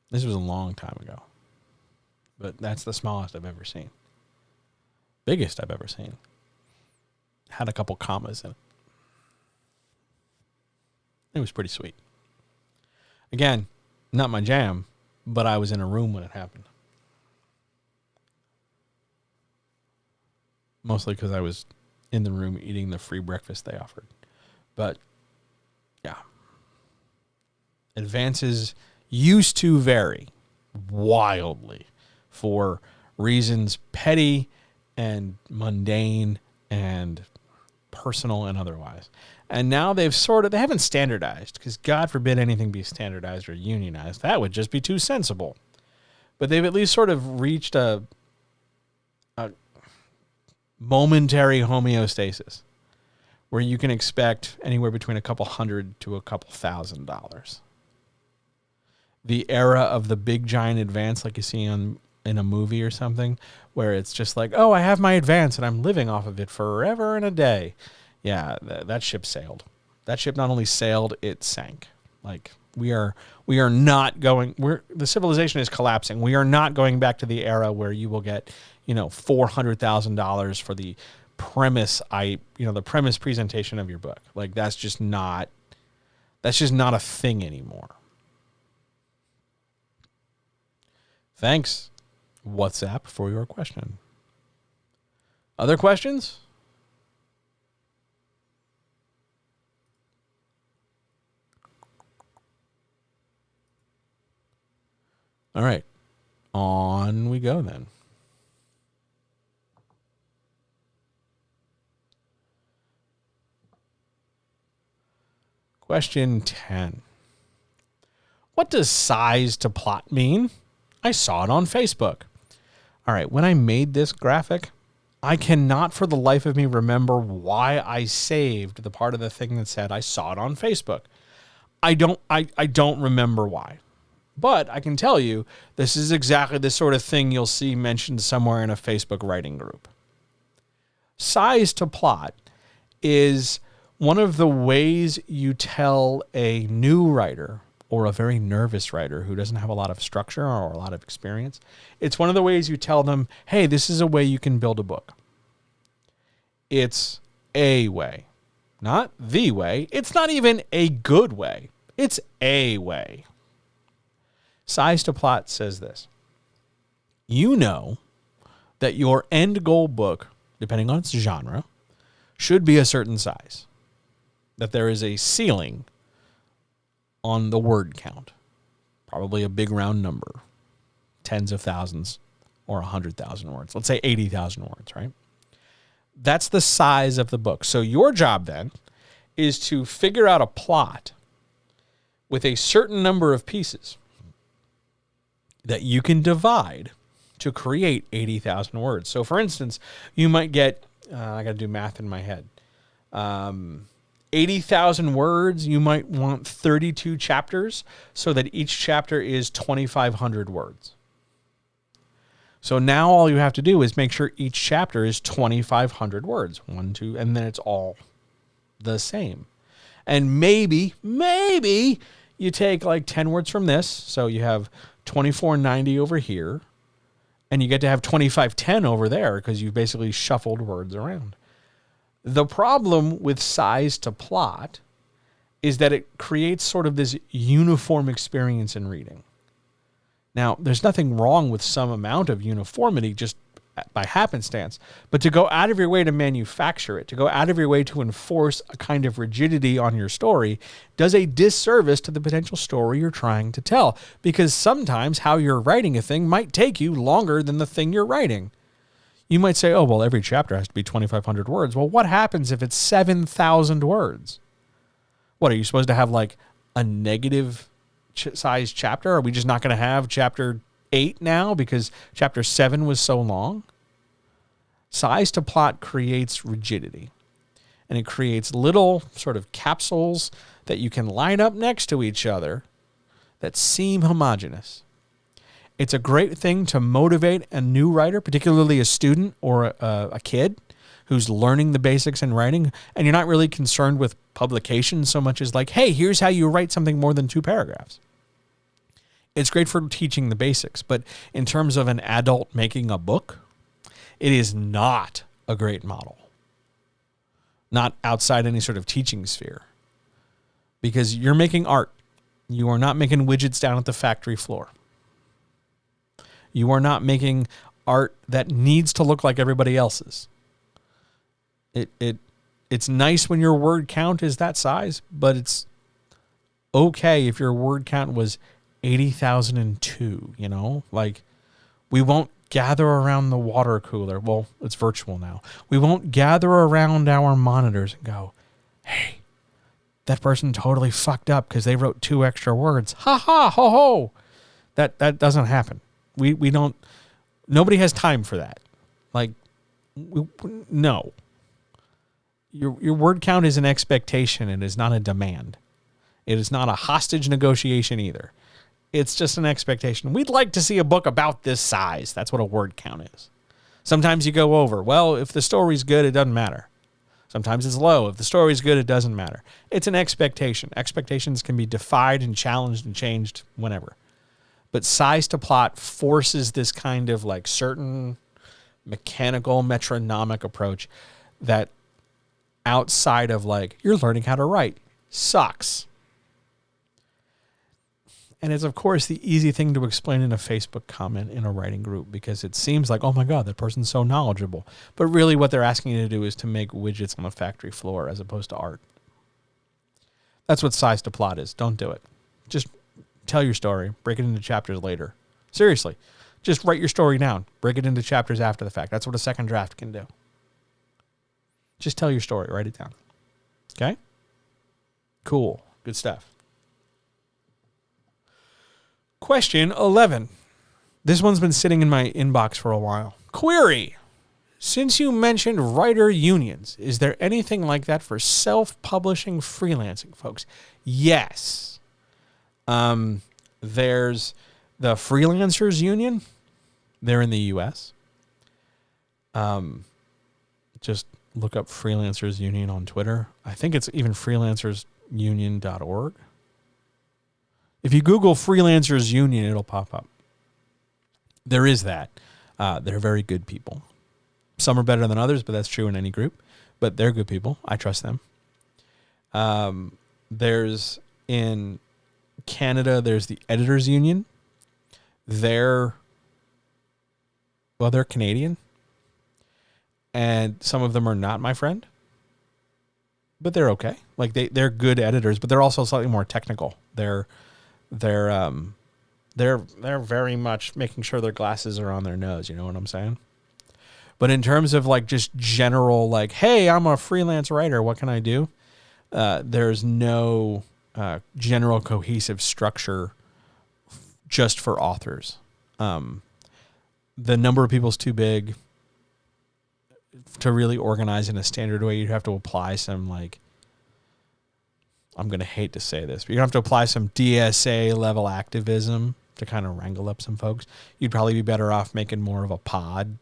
This was a long time ago. But that's the smallest I've ever seen. Biggest I've ever seen. Had a couple commas in it. It was pretty sweet. Again, not my jam, but I was in a room when it happened. Mostly because I was in the room eating the free breakfast they offered. But, yeah. Advances used to vary wildly for reasons petty and mundane and personal and otherwise. And now they haven't standardized, because God forbid anything be standardized or unionized. That would just be too sensible. But they've at least sort of reached a momentary homeostasis where you can expect anywhere between a couple $100 to a couple $1,000. The era of the big giant advance like you see in a movie or something, where it's just like, oh, I have my advance and I'm living off of it forever and a day. Yeah, that ship sailed. That ship not only sailed, it sank. Like, we are not going, the civilization is collapsing. We are not going back to the era where you will get, $400,000 for the premise the premise presentation of your book. Like, that's just not a thing anymore. Thanks, WhatsApp, for your question. Other questions? All right. On we go then. Question 10. What does size to plot mean? I saw it on Facebook. All right. When I made this graphic, I cannot for the life of me remember why I saved the part of the thing that said I saw it on Facebook. I don't remember why. But I can tell you, this is exactly the sort of thing you'll see mentioned somewhere in a Facebook writing group. Size to plot is one of the ways you tell a new writer or a very nervous writer who doesn't have a lot of structure or a lot of experience. It's one of the ways you tell them, hey, this is a way you can build a book. It's a way, not the way. It's not even a good way. It's a way. Size to plot says this. You know that your end goal book, depending on its genre, should be a certain size. That there is a ceiling on the word count. Probably a big round number. Tens of thousands or 100,000 words. Let's say 80,000 words, right? That's the size of the book. So your job then is to figure out a plot with a certain number of pieces that you can divide to create 80,000 words. So for instance, you might get, I got to do math in my head, 80,000 words, you might want 32 chapters so that each chapter is 2,500 words. So now all you have to do is make sure each chapter is 2,500 words. 1, 2, and then it's all the same. And maybe you take like 10 words from this. So you have 2490 over here, and you get to have 2510 over there because you've basically shuffled words around. The problem with size to plot is that it creates sort of this uniform experience in reading. Now, there's nothing wrong with some amount of uniformity just by happenstance, but to go out of your way to manufacture it, to go out of your way to enforce a kind of rigidity on your story does a disservice to the potential story you're trying to tell, because sometimes how you're writing a thing might take you longer than the thing you're writing. You might say, oh, well, every chapter has to be 2,500 words. Well, what happens if it's 7,000 words? What, are you supposed to have like a negative size chapter? Are we just not going to have chapter 8 now because chapter 7 was so long? Size to plot creates rigidity, and it creates little sort of capsules that you can line up next to each other that seem homogeneous. It's a great thing to motivate a new writer, particularly a student or a kid who's learning the basics in writing, and you're not really concerned with publication so much as like, hey, here's how you write something more than 2 paragraphs. It's great for teaching the basics, but in terms of an adult making a book, it is not a great model. Not outside any sort of teaching sphere. Because you're making art. You are not making widgets down at the factory floor. You are not making art that needs to look like everybody else's. It's nice when your word count is that size, but it's okay if your word count was 80,002, you know? Like, we won't gather around the water cooler. Well, it's virtual now. We won't gather around our monitors and go, hey, that person totally fucked up because they wrote 2 extra words. Ha ha, ho ho. That doesn't happen. We don't, nobody has time for that. Like, no. Your word count is an expectation. It is not a demand. It is not a hostage negotiation either. It's just an expectation. We'd like to see a book about this size. That's what a word count is. Sometimes you go over. Well, if the story's good, it doesn't matter. Sometimes it's low. If the story's good, it doesn't matter. It's an expectation. Expectations can be defied and challenged and changed whenever. But size to plot forces this kind of like certain mechanical metronomic approach that outside of like, you're learning how to write, sucks. And it's, of course, the easy thing to explain in a Facebook comment in a writing group because it seems like, oh, my God, that person's so knowledgeable. But really what they're asking you to do is to make widgets on the factory floor as opposed to art. That's what size to plot is. Don't do it. Just tell your story. Break it into chapters later. Seriously. Just write your story down. Break it into chapters after the fact. That's what a second draft can do. Just tell your story. Write it down. Okay? Cool. Good stuff. Question 11. This one's been sitting in my inbox for a while. Query. since you mentioned writer unions, is there anything like that for self-publishing freelancing folks? Yes. There's the Freelancers Union. They're in the U.S. Just look up Freelancers Union on Twitter. I think it's even freelancersunion.org. If you Google Freelancers Union, it'll pop up. There is that. They're very good people. Some are better than others, but that's true in any group. But they're good people. I trust them. There's in Canada, there's the Editors Union. They're Canadian. And some of them are not my friend. But they're okay. Like they're good editors, but they're also slightly more technical. They're very much making sure their glasses are on their nose, you know what I'm saying? But in terms of like just general, like, hey, I'm a freelance writer, what can I do? There's no general cohesive structure just for authors. The number of people is too big to really organize in a standard way. You'd have to apply some, like, I'm going to hate to say this, but you have to apply some DSA level activism to kind of wrangle up some folks. You'd probably be better off making more of a pod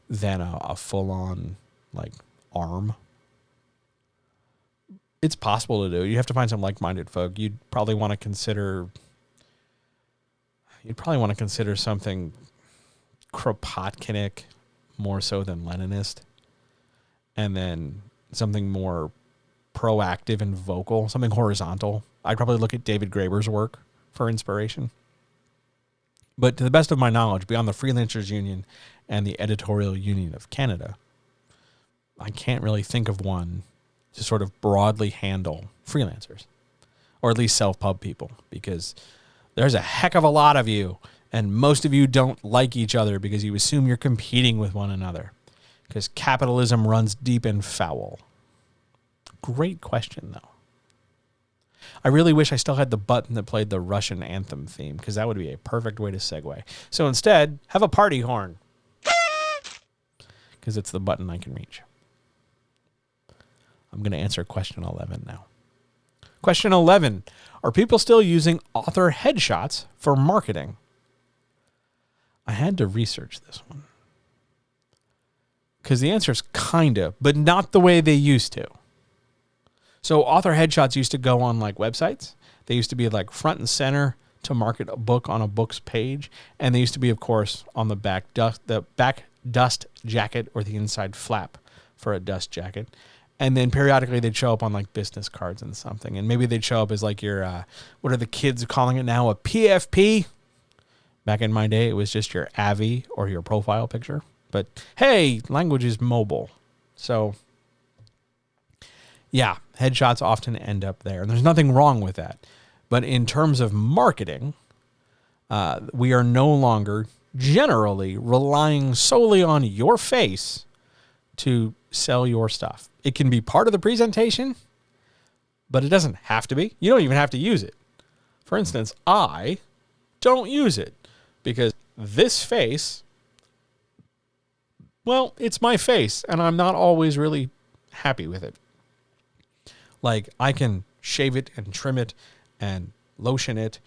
than a full-on, like, arm. It's possible to do. You have to find some like-minded folk. You'd probably want to consider something Kropotkin more so than Leninist, and then something more proactive and vocal, something horizontal. I'd probably look at David Graeber's work for inspiration. But to the best of my knowledge, beyond the Freelancers Union and the Editorial Union of Canada, I can't really think of one to sort of broadly handle freelancers, or at least self-pub people, because there's a heck of a lot of you, and most of you don't like each other because you assume you're competing with one another, because capitalism runs deep and foul. Great question, though. I really wish I still had the button that played the Russian anthem theme, because that would be a perfect way to segue. So instead, have a party horn, because it's the button I can reach. I'm going to answer question 11 now. Question 11. Are people still using author headshots for marketing? I had to research this one, because the answer is kinda, but not the way they used to. So author headshots used to go on like websites. They used to be like front and center to market a book on a book's page. And they used to be, of course, on the back dust jacket or the inside flap for a dust jacket. And then periodically they'd show up on like business cards and something. And maybe they'd show up as like your, what are the kids calling it now? A PFP? Back in my day, it was just your AVI or your profile picture. But hey, language is mobile. So yeah, headshots often end up there. And there's nothing wrong with that. But in terms of marketing, we are no longer generally relying solely on your face to sell your stuff. It can be part of the presentation, but it doesn't have to be. You don't even have to use it. For instance, I don't use it because this face, well, it's my face, and I'm not always really happy with it. Like, I can shave it and trim it and lotion it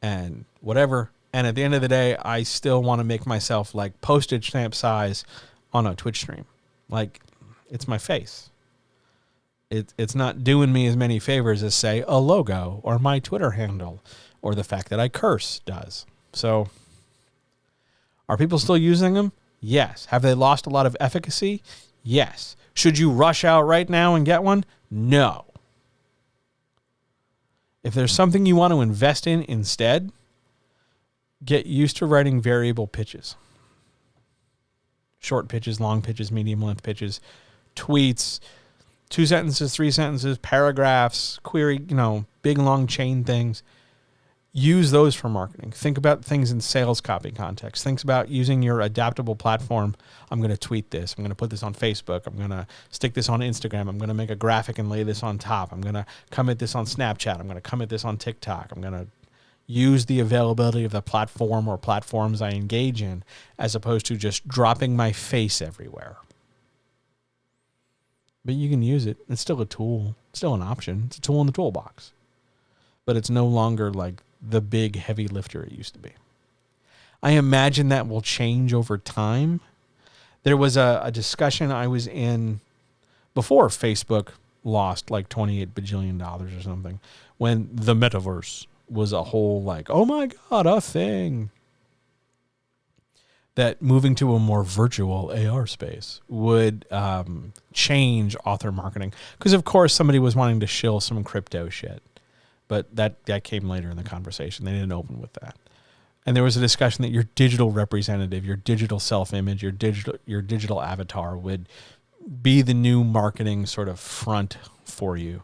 and whatever. And at the end of the day, I still want to make myself like postage stamp size on a Twitch stream. Like, it's my face. It's not doing me as many favors as, say, a logo or my Twitter handle or the fact that I curse does. So, are people still using them? Yes. Have they lost a lot of efficacy? Yes. Should you rush out right now and get one? No. If there's something you want to invest in instead, get used to writing variable pitches. Short pitches, long pitches, medium length pitches, tweets, 2 sentences, 3 sentences, paragraphs, query, big long chain things. Use those for marketing. Think about things in sales copy context. Think about using your adaptable platform. I'm going to tweet this. I'm going to put this on Facebook. I'm going to stick this on Instagram. I'm going to make a graphic and lay this on top. I'm going to come at this on Snapchat. I'm going to come at this on TikTok. I'm going to use the availability of the platform or platforms I engage in, as opposed to just dropping my face everywhere. But you can use it. It's still a tool. It's still an option. It's a tool in the toolbox. But it's no longer like the big heavy lifter it used to be. I imagine that will change over time. There was a discussion I was in before Facebook lost like $28 bajillion or something, when the metaverse was a whole like, oh my God, a thing. That moving to a more virtual AR space would change author marketing. Because, of course, somebody was wanting to shill some crypto shit. But that came later in the conversation. They didn't open with that. And there was a discussion that your digital representative, your digital self-image, your digital avatar would be the new marketing sort of front for you.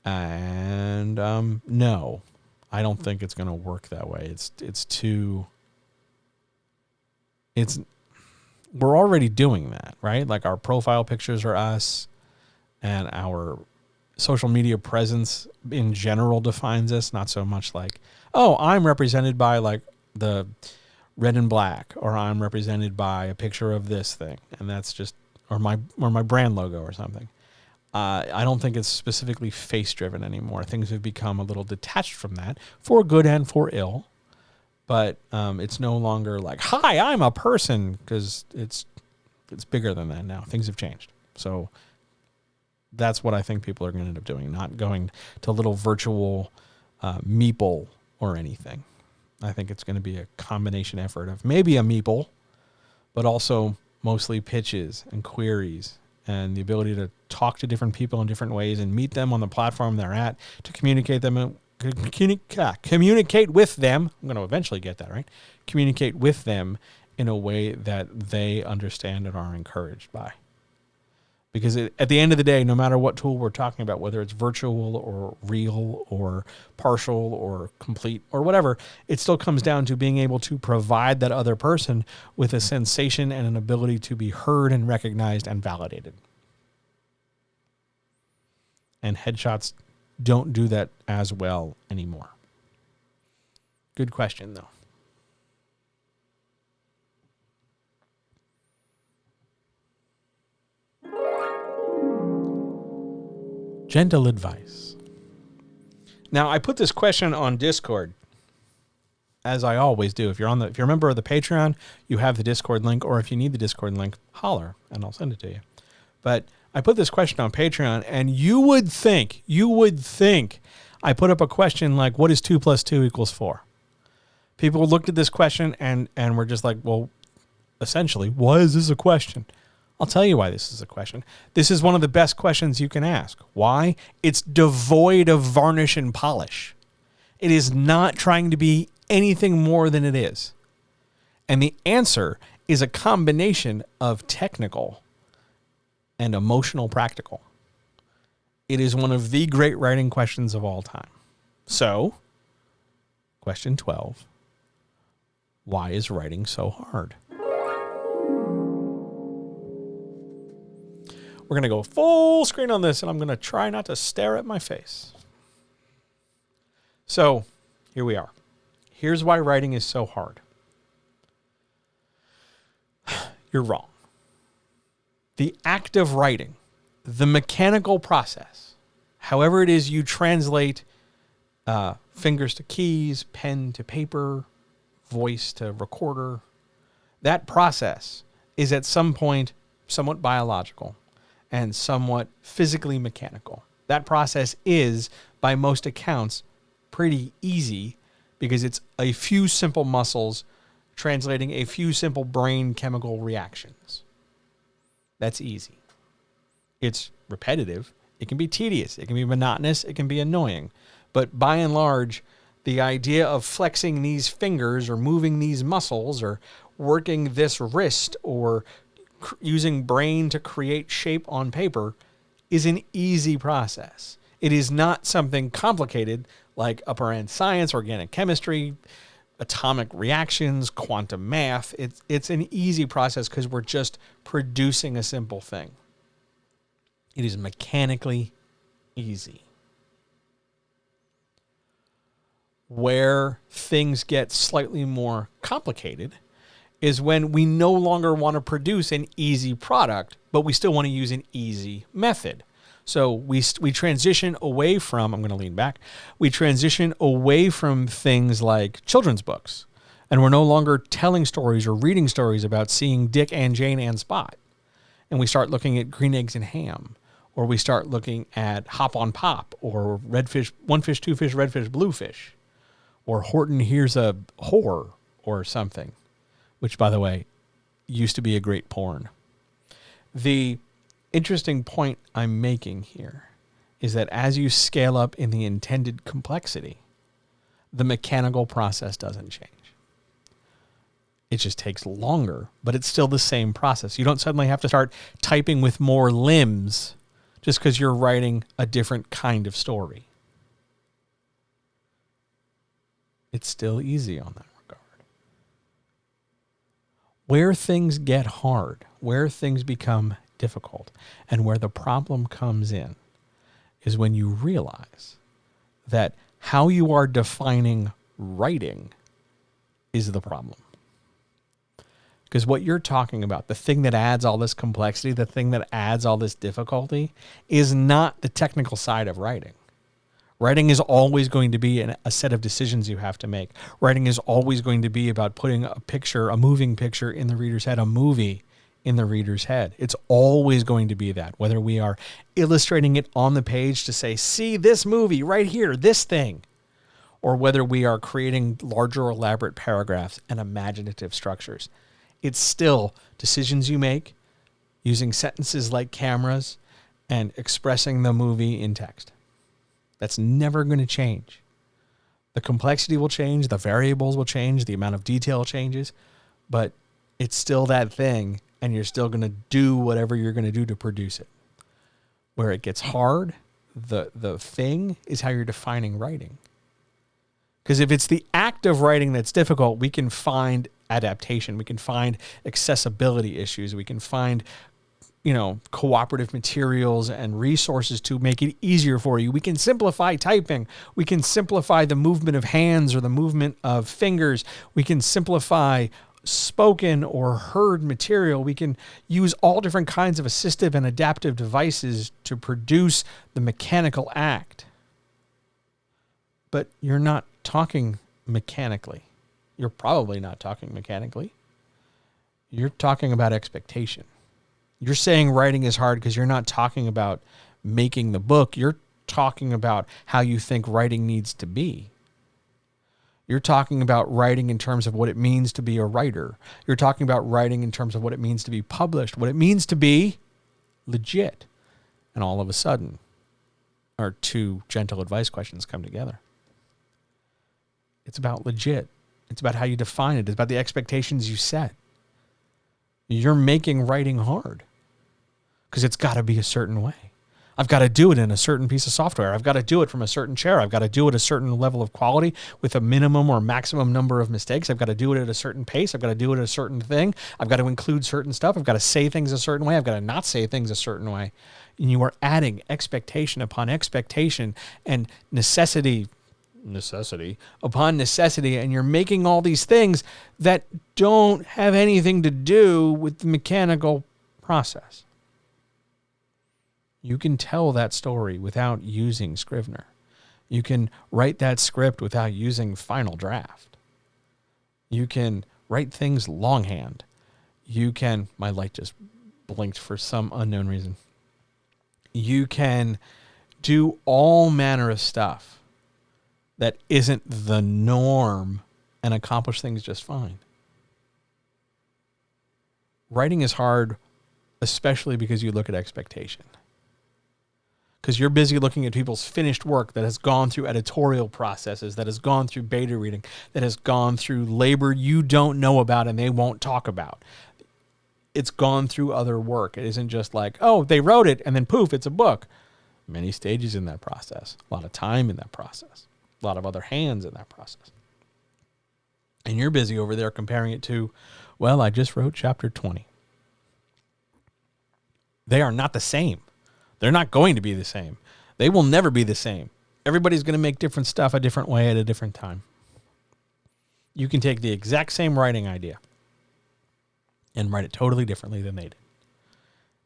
And no, I don't think it's going to work that way. We're already doing that, right? Like our profile pictures are us, and our social media presence in general defines us, not so much like, oh, I'm represented by like the red and black, or I'm represented by a picture of this thing, and that's just, or my brand logo or something. I don't think it's specifically face driven anymore. Things have become a little detached from that, for good and for ill. But it's no longer like, hi, I'm a person, because it's bigger than that now. Things have changed. So that's what I think people are going to end up doing, not going to little virtual meeple or anything. I think it's going to be a combination effort of maybe a meeple, but also mostly pitches and queries and the ability to talk to different people in different ways and meet them on the platform they're at, to communicate with them. I'm going to eventually get that right. Communicate with them in a way that they understand and are encouraged by. Because at the end of the day, no matter what tool we're talking about, whether it's virtual or real or partial or complete or whatever, it still comes down to being able to provide that other person with a sensation and an ability to be heard and recognized and validated. And headshots don't do that as well anymore. Good question, though. Gentle advice. Now, I put this question on Discord, as I always do. If you're a member of the Patreon, you have the Discord link, or if you need the Discord link, holler and I'll send it to you. But I put this question on Patreon, and you would think I put up a question like, what is 2 + 2 = 4? People looked at this question and were just like, well, essentially, why is this a question? I'll tell you why this is a question. This is one of the best questions you can ask. Why? It's devoid of varnish and polish. It is not trying to be anything more than it is. And the answer is a combination of technical and emotional practical. It is one of the great writing questions of all time. So, question 12. Why is writing so hard? We're going to go full screen on this, and I'm going to try not to stare at my face. So, here we are. Here's why writing is so hard. You're wrong. The act of writing, the mechanical process, however it is you translate fingers to keys, pen to paper, voice to recorder, that process is at some point somewhat biological and somewhat physically mechanical. That process is, by most accounts, pretty easy because it's a few simple muscles translating a few simple brain chemical reactions. That's easy. It's repetitive. It can be tedious. It can be monotonous. It can be annoying. But by and large, the idea of flexing these fingers or moving these muscles or working this wrist or using brain to create shape on paper is an easy process. It is not something complicated like upper end science, organic chemistry, atomic reactions, quantum math. It's an easy process because we're just producing a simple thing. It is mechanically easy. Where things get slightly more complicated is when we no longer want to produce an easy product, but we still want to use an easy method. So we transition away from, I'm going to lean back, we transition away from things like children's books. And we're no longer telling stories or reading stories about seeing Dick and Jane and Spot. And we start looking at Green Eggs and Ham, or we start looking at Hop on Pop, or Redfish, One Fish, Two Fish, Redfish, Bluefish, or Horton Hears a Whore, or something, which, by the way, used to be a great porn. The interesting point I'm making here is that as you scale up in the intended complexity, the mechanical process doesn't change. It just takes longer, but it's still the same process. You don't suddenly have to start typing with more limbs just because you're writing a different kind of story. It's still easy on that regard. Where things get hard, where things become difficult, and where the problem comes in is when you realize that how you are defining writing is the problem. Because what you're talking about, the thing that adds all this complexity, the thing that adds all this difficulty, is not the technical side of writing. Writing is always going to be a set of decisions you have to make. Writing is always going to be about putting a picture, a moving picture in the reader's head, a movie in the reader's head. It's always going to be that, whether we are illustrating it on the page to say, see this movie right here, this thing, or whether we are creating larger elaborate paragraphs and imaginative structures. It's still decisions you make using sentences like cameras and expressing the movie in text. That's never going to change. The complexity will change, the variables will change, the amount of detail changes, but it's still that thing, and you're still going to do whatever you're going to do to produce it. Where it gets hard, the thing is how you're defining writing. Because if it's the act of writing that's difficult, we can find adaptation, we can find accessibility issues, we can find, cooperative materials and resources to make it easier for you. We can simplify typing. We can simplify the movement of hands or the movement of fingers. We can simplify spoken or heard material. We can use all different kinds of assistive and adaptive devices to produce the mechanical act. But you're not talking mechanically. You're probably not talking mechanically. You're talking about expectation. You're saying writing is hard because you're not talking about making the book. You're talking about how you think writing needs to be. You're talking about writing in terms of what it means to be a writer. You're talking about writing in terms of what it means to be published, what it means to be legit. And all of a sudden, our two gentle advice questions come together. It's about legit. It's about how you define it. It's about the expectations you set. You're making writing hard because it's got to be a certain way. I've got to do it in a certain piece of software. I've got to do it from a certain chair. I've got to do it at a certain level of quality with a minimum or maximum number of mistakes. I've got to do it at a certain pace. I've got to do it at a certain thing. I've got to include certain stuff. I've got to say things a certain way. I've got to not say things a certain way. And you are adding expectation upon expectation and necessity upon necessity, and you're making all these things that don't have anything to do with the mechanical process. You can tell that story without using Scrivener. You can write that script without using Final Draft. You can write things longhand. You can, my light just blinked for some unknown reason. You can do all manner of stuff that isn't the norm and accomplish things just fine. Writing is hard, especially because you look at expectation. Because you're busy looking at people's finished work that has gone through editorial processes, that has gone through beta reading, that has gone through labor you don't know about and they won't talk about. It's gone through other work. It isn't just like, oh, they wrote it and then poof, it's a book. Many stages in that process, a lot of time in that process. A lot of other hands in that process. And you're busy over there comparing it to, well, I just wrote chapter 20. They are not the same. They're not going to be the same. They will never be the same. Everybody's going to make different stuff a different way at a different time. You can take the exact same writing idea and write it totally differently than they did.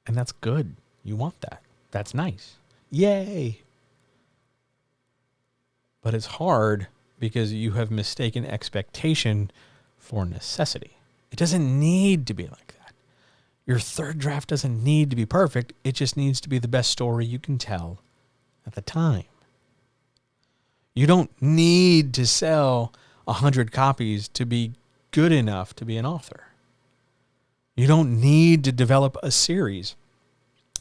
And that's good. You want that. That's nice. Yay. But it's hard because you have mistaken expectation for necessity. It doesn't need to be like that. Your third draft doesn't need to be perfect. It just needs to be the best story you can tell at the time. You don't need to sell 100 copies to be good enough to be an author. You don't need to develop a series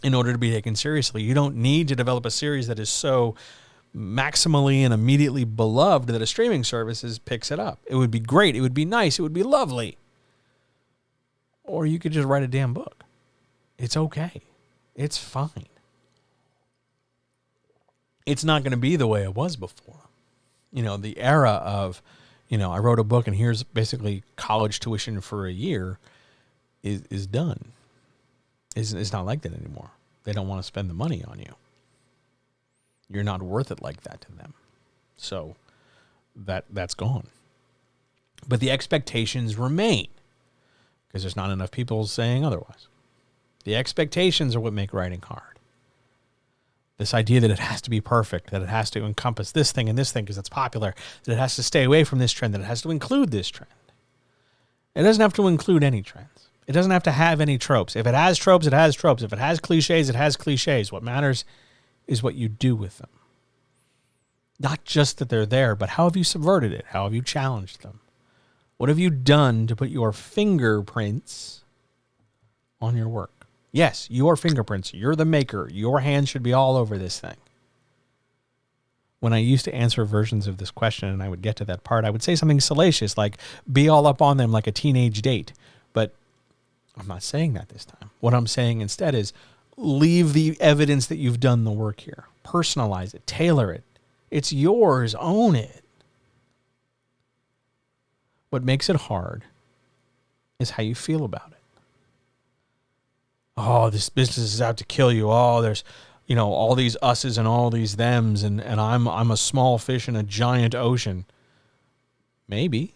in order to be taken seriously. You don't need to develop a series that is so maximally and immediately beloved that a streaming service picks it up. It would be great. It would be nice. It would be lovely. Or you could just write a damn book. It's okay. It's fine. It's not going to be the way it was before. You know, the era of, you know, I wrote a book and here's basically college tuition for a year is done. It's not like that anymore. They don't want to spend the money on you. You're not worth it like that to them. So that's gone. But the expectations remain because there's not enough people saying otherwise. The expectations are what make writing hard. This idea that it has to be perfect, that it has to encompass this thing and this thing because it's popular, that it has to stay away from this trend, that it has to include this trend. It doesn't have to include any trends. It doesn't have to have any tropes. If it has tropes, it has tropes. If it has cliches, it has cliches. What matters is what you do with them. Not just that they're there, but how have you subverted it? How have you challenged them? What have you done to put your fingerprints on your work? Yes, your fingerprints. You're the maker. Your hand should be all over this thing. When I used to answer versions of this question and I would get to that part, I would say something salacious like, be all up on them like a teenage date. But I'm not saying that this time. What I'm saying instead is leave the evidence that you've done the work here. Personalize it. Tailor it. It's yours. Own it. What makes it hard is how you feel about it. Oh, this business is out to kill you. Oh, there's, you know, all these us's and all these thems, and I'm a small fish in a giant ocean. Maybe.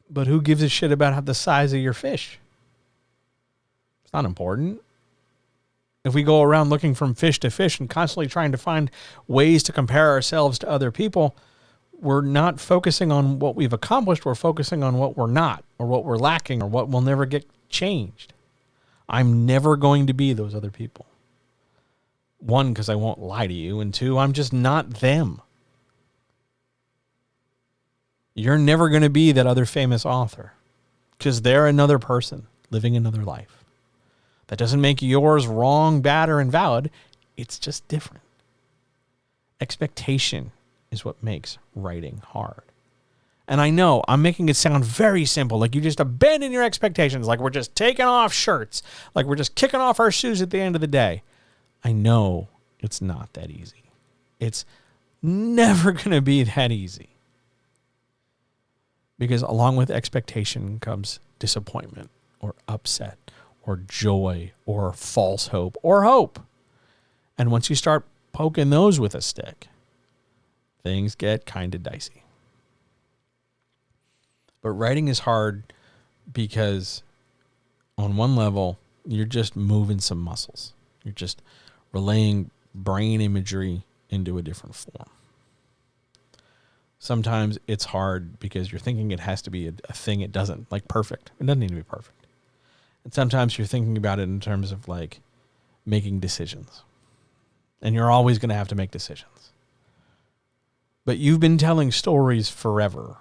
But who gives a shit about the size of your fish? It's not important. If we go around looking from fish to fish and constantly trying to find ways to compare ourselves to other people, we're not focusing on what we've accomplished. We're focusing on what we're not, or what we're lacking, or what will never get changed. I'm never going to be those other people. One, because I won't lie to you, and two, I'm just not them. You're never going to be that other famous author because they're another person living another life. That doesn't make yours wrong, bad, or invalid. It's just different. Expectation is what makes writing hard. And I know I'm making it sound very simple, like you just abandon your expectations, like we're just taking off shirts, like we're just kicking off our shoes at the end of the day. I know it's not that easy. It's never going to be that easy. Because along with expectation comes disappointment or upset or joy or false hope or hope. And once you start poking those with a stick, things get kind of dicey. But writing is hard because on one level, you're just moving some muscles. You're just relaying brain imagery into a different form. Sometimes it's hard because you're thinking it has to be a thing it doesn't, like perfect. It doesn't need to be perfect. And sometimes you're thinking about it in terms of like making decisions. And you're always going to have to make decisions. But you've been telling stories forever.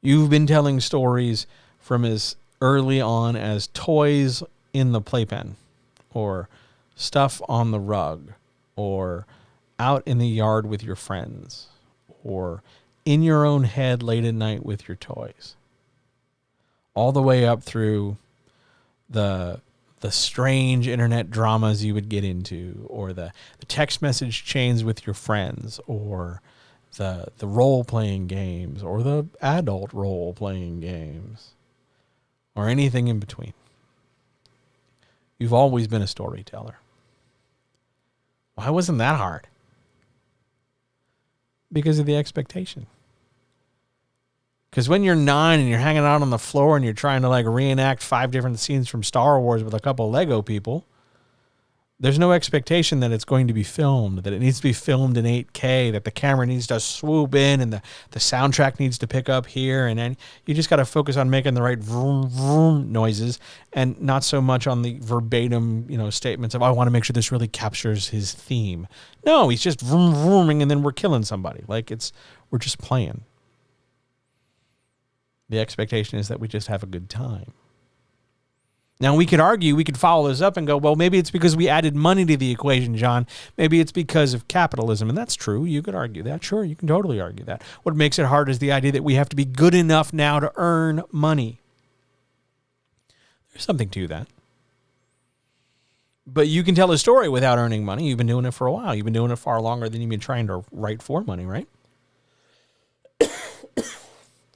You've been telling stories from as early on as toys in the playpen, or stuff on the rug, or out in the yard with your friends, or in your own head late at night with your toys. All the way up through the strange internet dramas you would get into, or the text message chains with your friends, or the role-playing games, or the adult role-playing games, or anything in between. You've always been a storyteller. Why wasn't that hard? Because of the expectation. Because when you're 9 and you're hanging out on the floor and you're trying to like reenact 5 different scenes from Star Wars with a couple Lego people, there's no expectation that it's going to be filmed, that it needs to be filmed in 8K, that the camera needs to swoop in and the soundtrack needs to pick up here. And then you just got to focus on making the right vroom, vroom noises and not so much on the verbatim, statements of, I want to make sure this really captures his theme. No, he's just vroom, vrooming and then we're killing somebody. Like we're just playing. The expectation is that we just have a good time. Now, we could follow this up and go, well, maybe it's because we added money to the equation, John. Maybe it's because of capitalism. And that's true. You could argue that. Sure, you can totally argue that. What makes it hard is the idea that we have to be good enough now to earn money. There's something to that. But you can tell a story without earning money. You've been doing it for a while. You've been doing it far longer than you've been trying to write for money, right?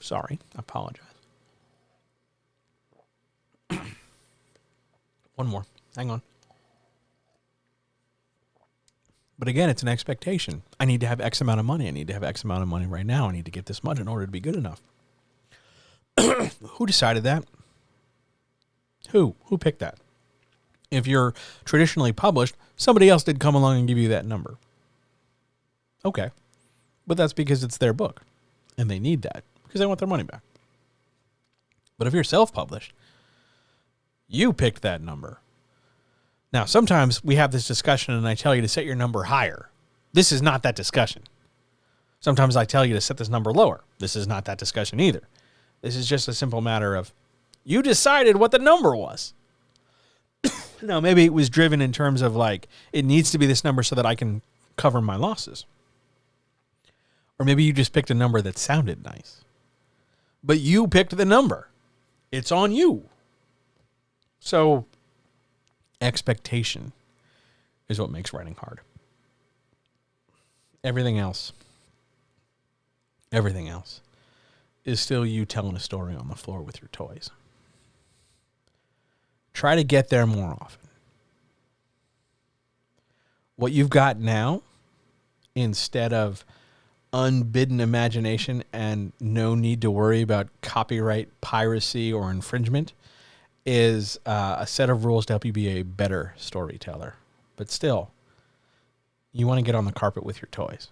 Sorry, I apologize. One more. Hang on. But again, it's an expectation. I need to have X amount of money. I need to have X amount of money right now. I need to get this much in order to be good enough. Who decided that? Who picked that? If you're traditionally published, somebody else did come along and give you that number. Okay. But that's because it's their book. And they need that because they want their money back. But if you're self-published, you picked that number. Now, sometimes we have this discussion and I tell you to set your number higher. This is not that discussion. Sometimes I tell you to set this number lower. This is not that discussion either. This is just a simple matter of you decided what the number was. No, maybe it was driven in terms of like, it needs to be this number so that I can cover my losses. Or maybe you just picked a number that sounded nice. But you picked the number. It's on you. So, expectation is what makes writing hard. Everything else is still you telling a story on the floor with your toys. Try to get there more often. What you've got now, instead of unbidden imagination and no need to worry about copyright piracy or infringement, is a set of rules to help you be a better storyteller. But still, you want to get on the carpet with your toys.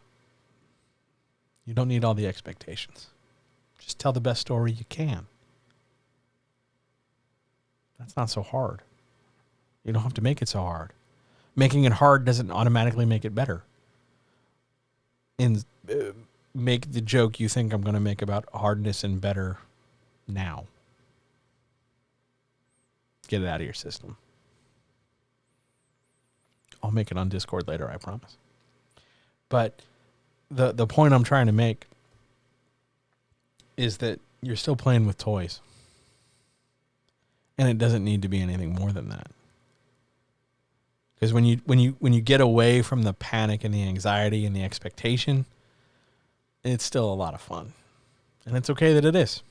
You don't need all the expectations. Just tell the best story you can. That's not so hard. You don't have to make it so hard. Making it hard doesn't automatically make it better. Make the joke you think I'm going to make about hardness and better now. Get it out of your system. I'll make it on Discord later, I promise. But the point I'm trying to make is that you're still playing with toys. And it doesn't need to be anything more than that. Because when you get away from the panic and the anxiety and the expectation, it's still a lot of fun. And it's okay that it is.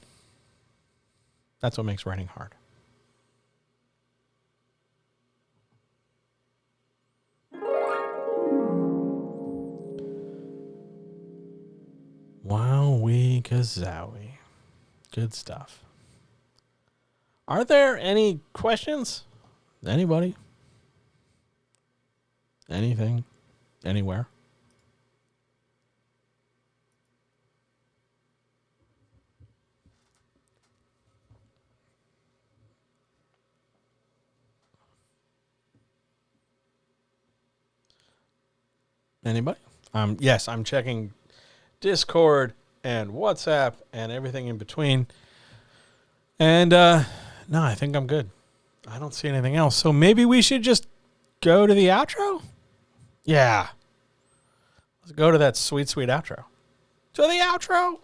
That's what makes writing hard. Wowee kazowie. Good stuff. Are there any questions? Anybody? Anything? Anywhere? Anybody? Yes, I'm checking Discord and WhatsApp and everything in between. And no, I think I'm good. I don't see anything else. So maybe we should just go to the outro? Yeah. Let's go to that sweet, sweet outro. To the outro.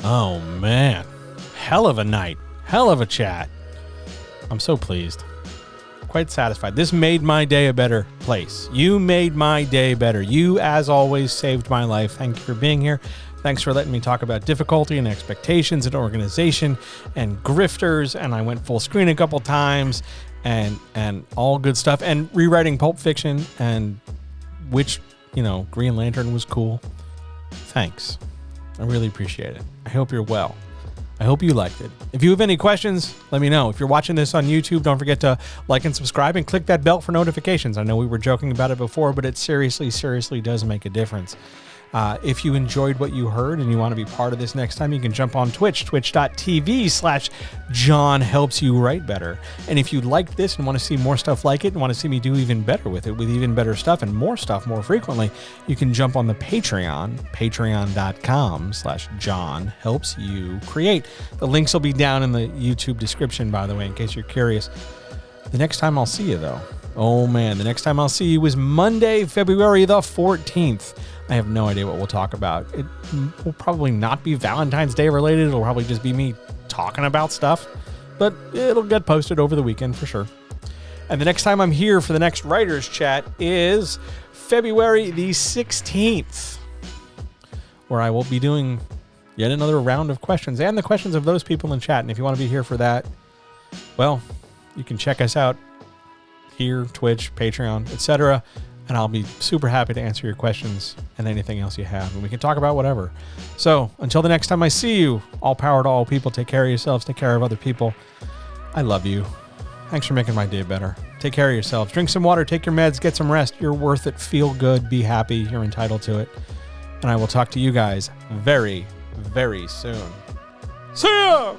Oh, man. Hell of a night. Hell of a chat. I'm so pleased. Quite satisfied. This made my day a better place. You made my day better. You, as always, saved my life. Thank you for being here. Thanks for letting me talk about difficulty and expectations and organization and grifters. And I went full screen a couple times and all good stuff. And rewriting Pulp Fiction and which, Green Lantern was cool. Thanks. I really appreciate it. I hope you're well. I hope you liked it. If you have any questions, let me know. If you're watching this on YouTube, don't forget to like and subscribe and click that bell for notifications. I know we were joking about it before, but it seriously does make a difference. If you enjoyed what you heard and you want to be part of this next time, you can jump on Twitch, twitch.tv/Jon Helps You Write Better. And if you like this and want to see more stuff like it and want to see me do even better with it, with even better stuff and more stuff more frequently, you can jump on the Patreon, patreon.com/Jon Helps You Create. The links will be down in the YouTube description, by the way, in case you're curious. The next time I'll see you, though, oh man, the next time I'll see you is Monday, February the 14th. I have no idea what we'll talk about. It will probably not be Valentine's Day related. It'll probably just be me talking about stuff, but it'll get posted over the weekend for sure. And the next time I'm here for the next Writers Chat is February the 16th, where I will be doing yet another round of questions and the questions of those people in chat. And if you want to be here for that, well, you can check us out here, Twitch, Patreon, etc. And I'll be super happy to answer your questions and anything else you have. And we can talk about whatever. So until the next time I see you, all power to all people. Take care of yourselves. Take care of other people. I love you. Thanks for making my day better. Take care of yourselves. Drink some water. Take your meds. Get some rest. You're worth it. Feel good. Be happy. You're entitled to it. And I will talk to you guys very, very soon. See ya!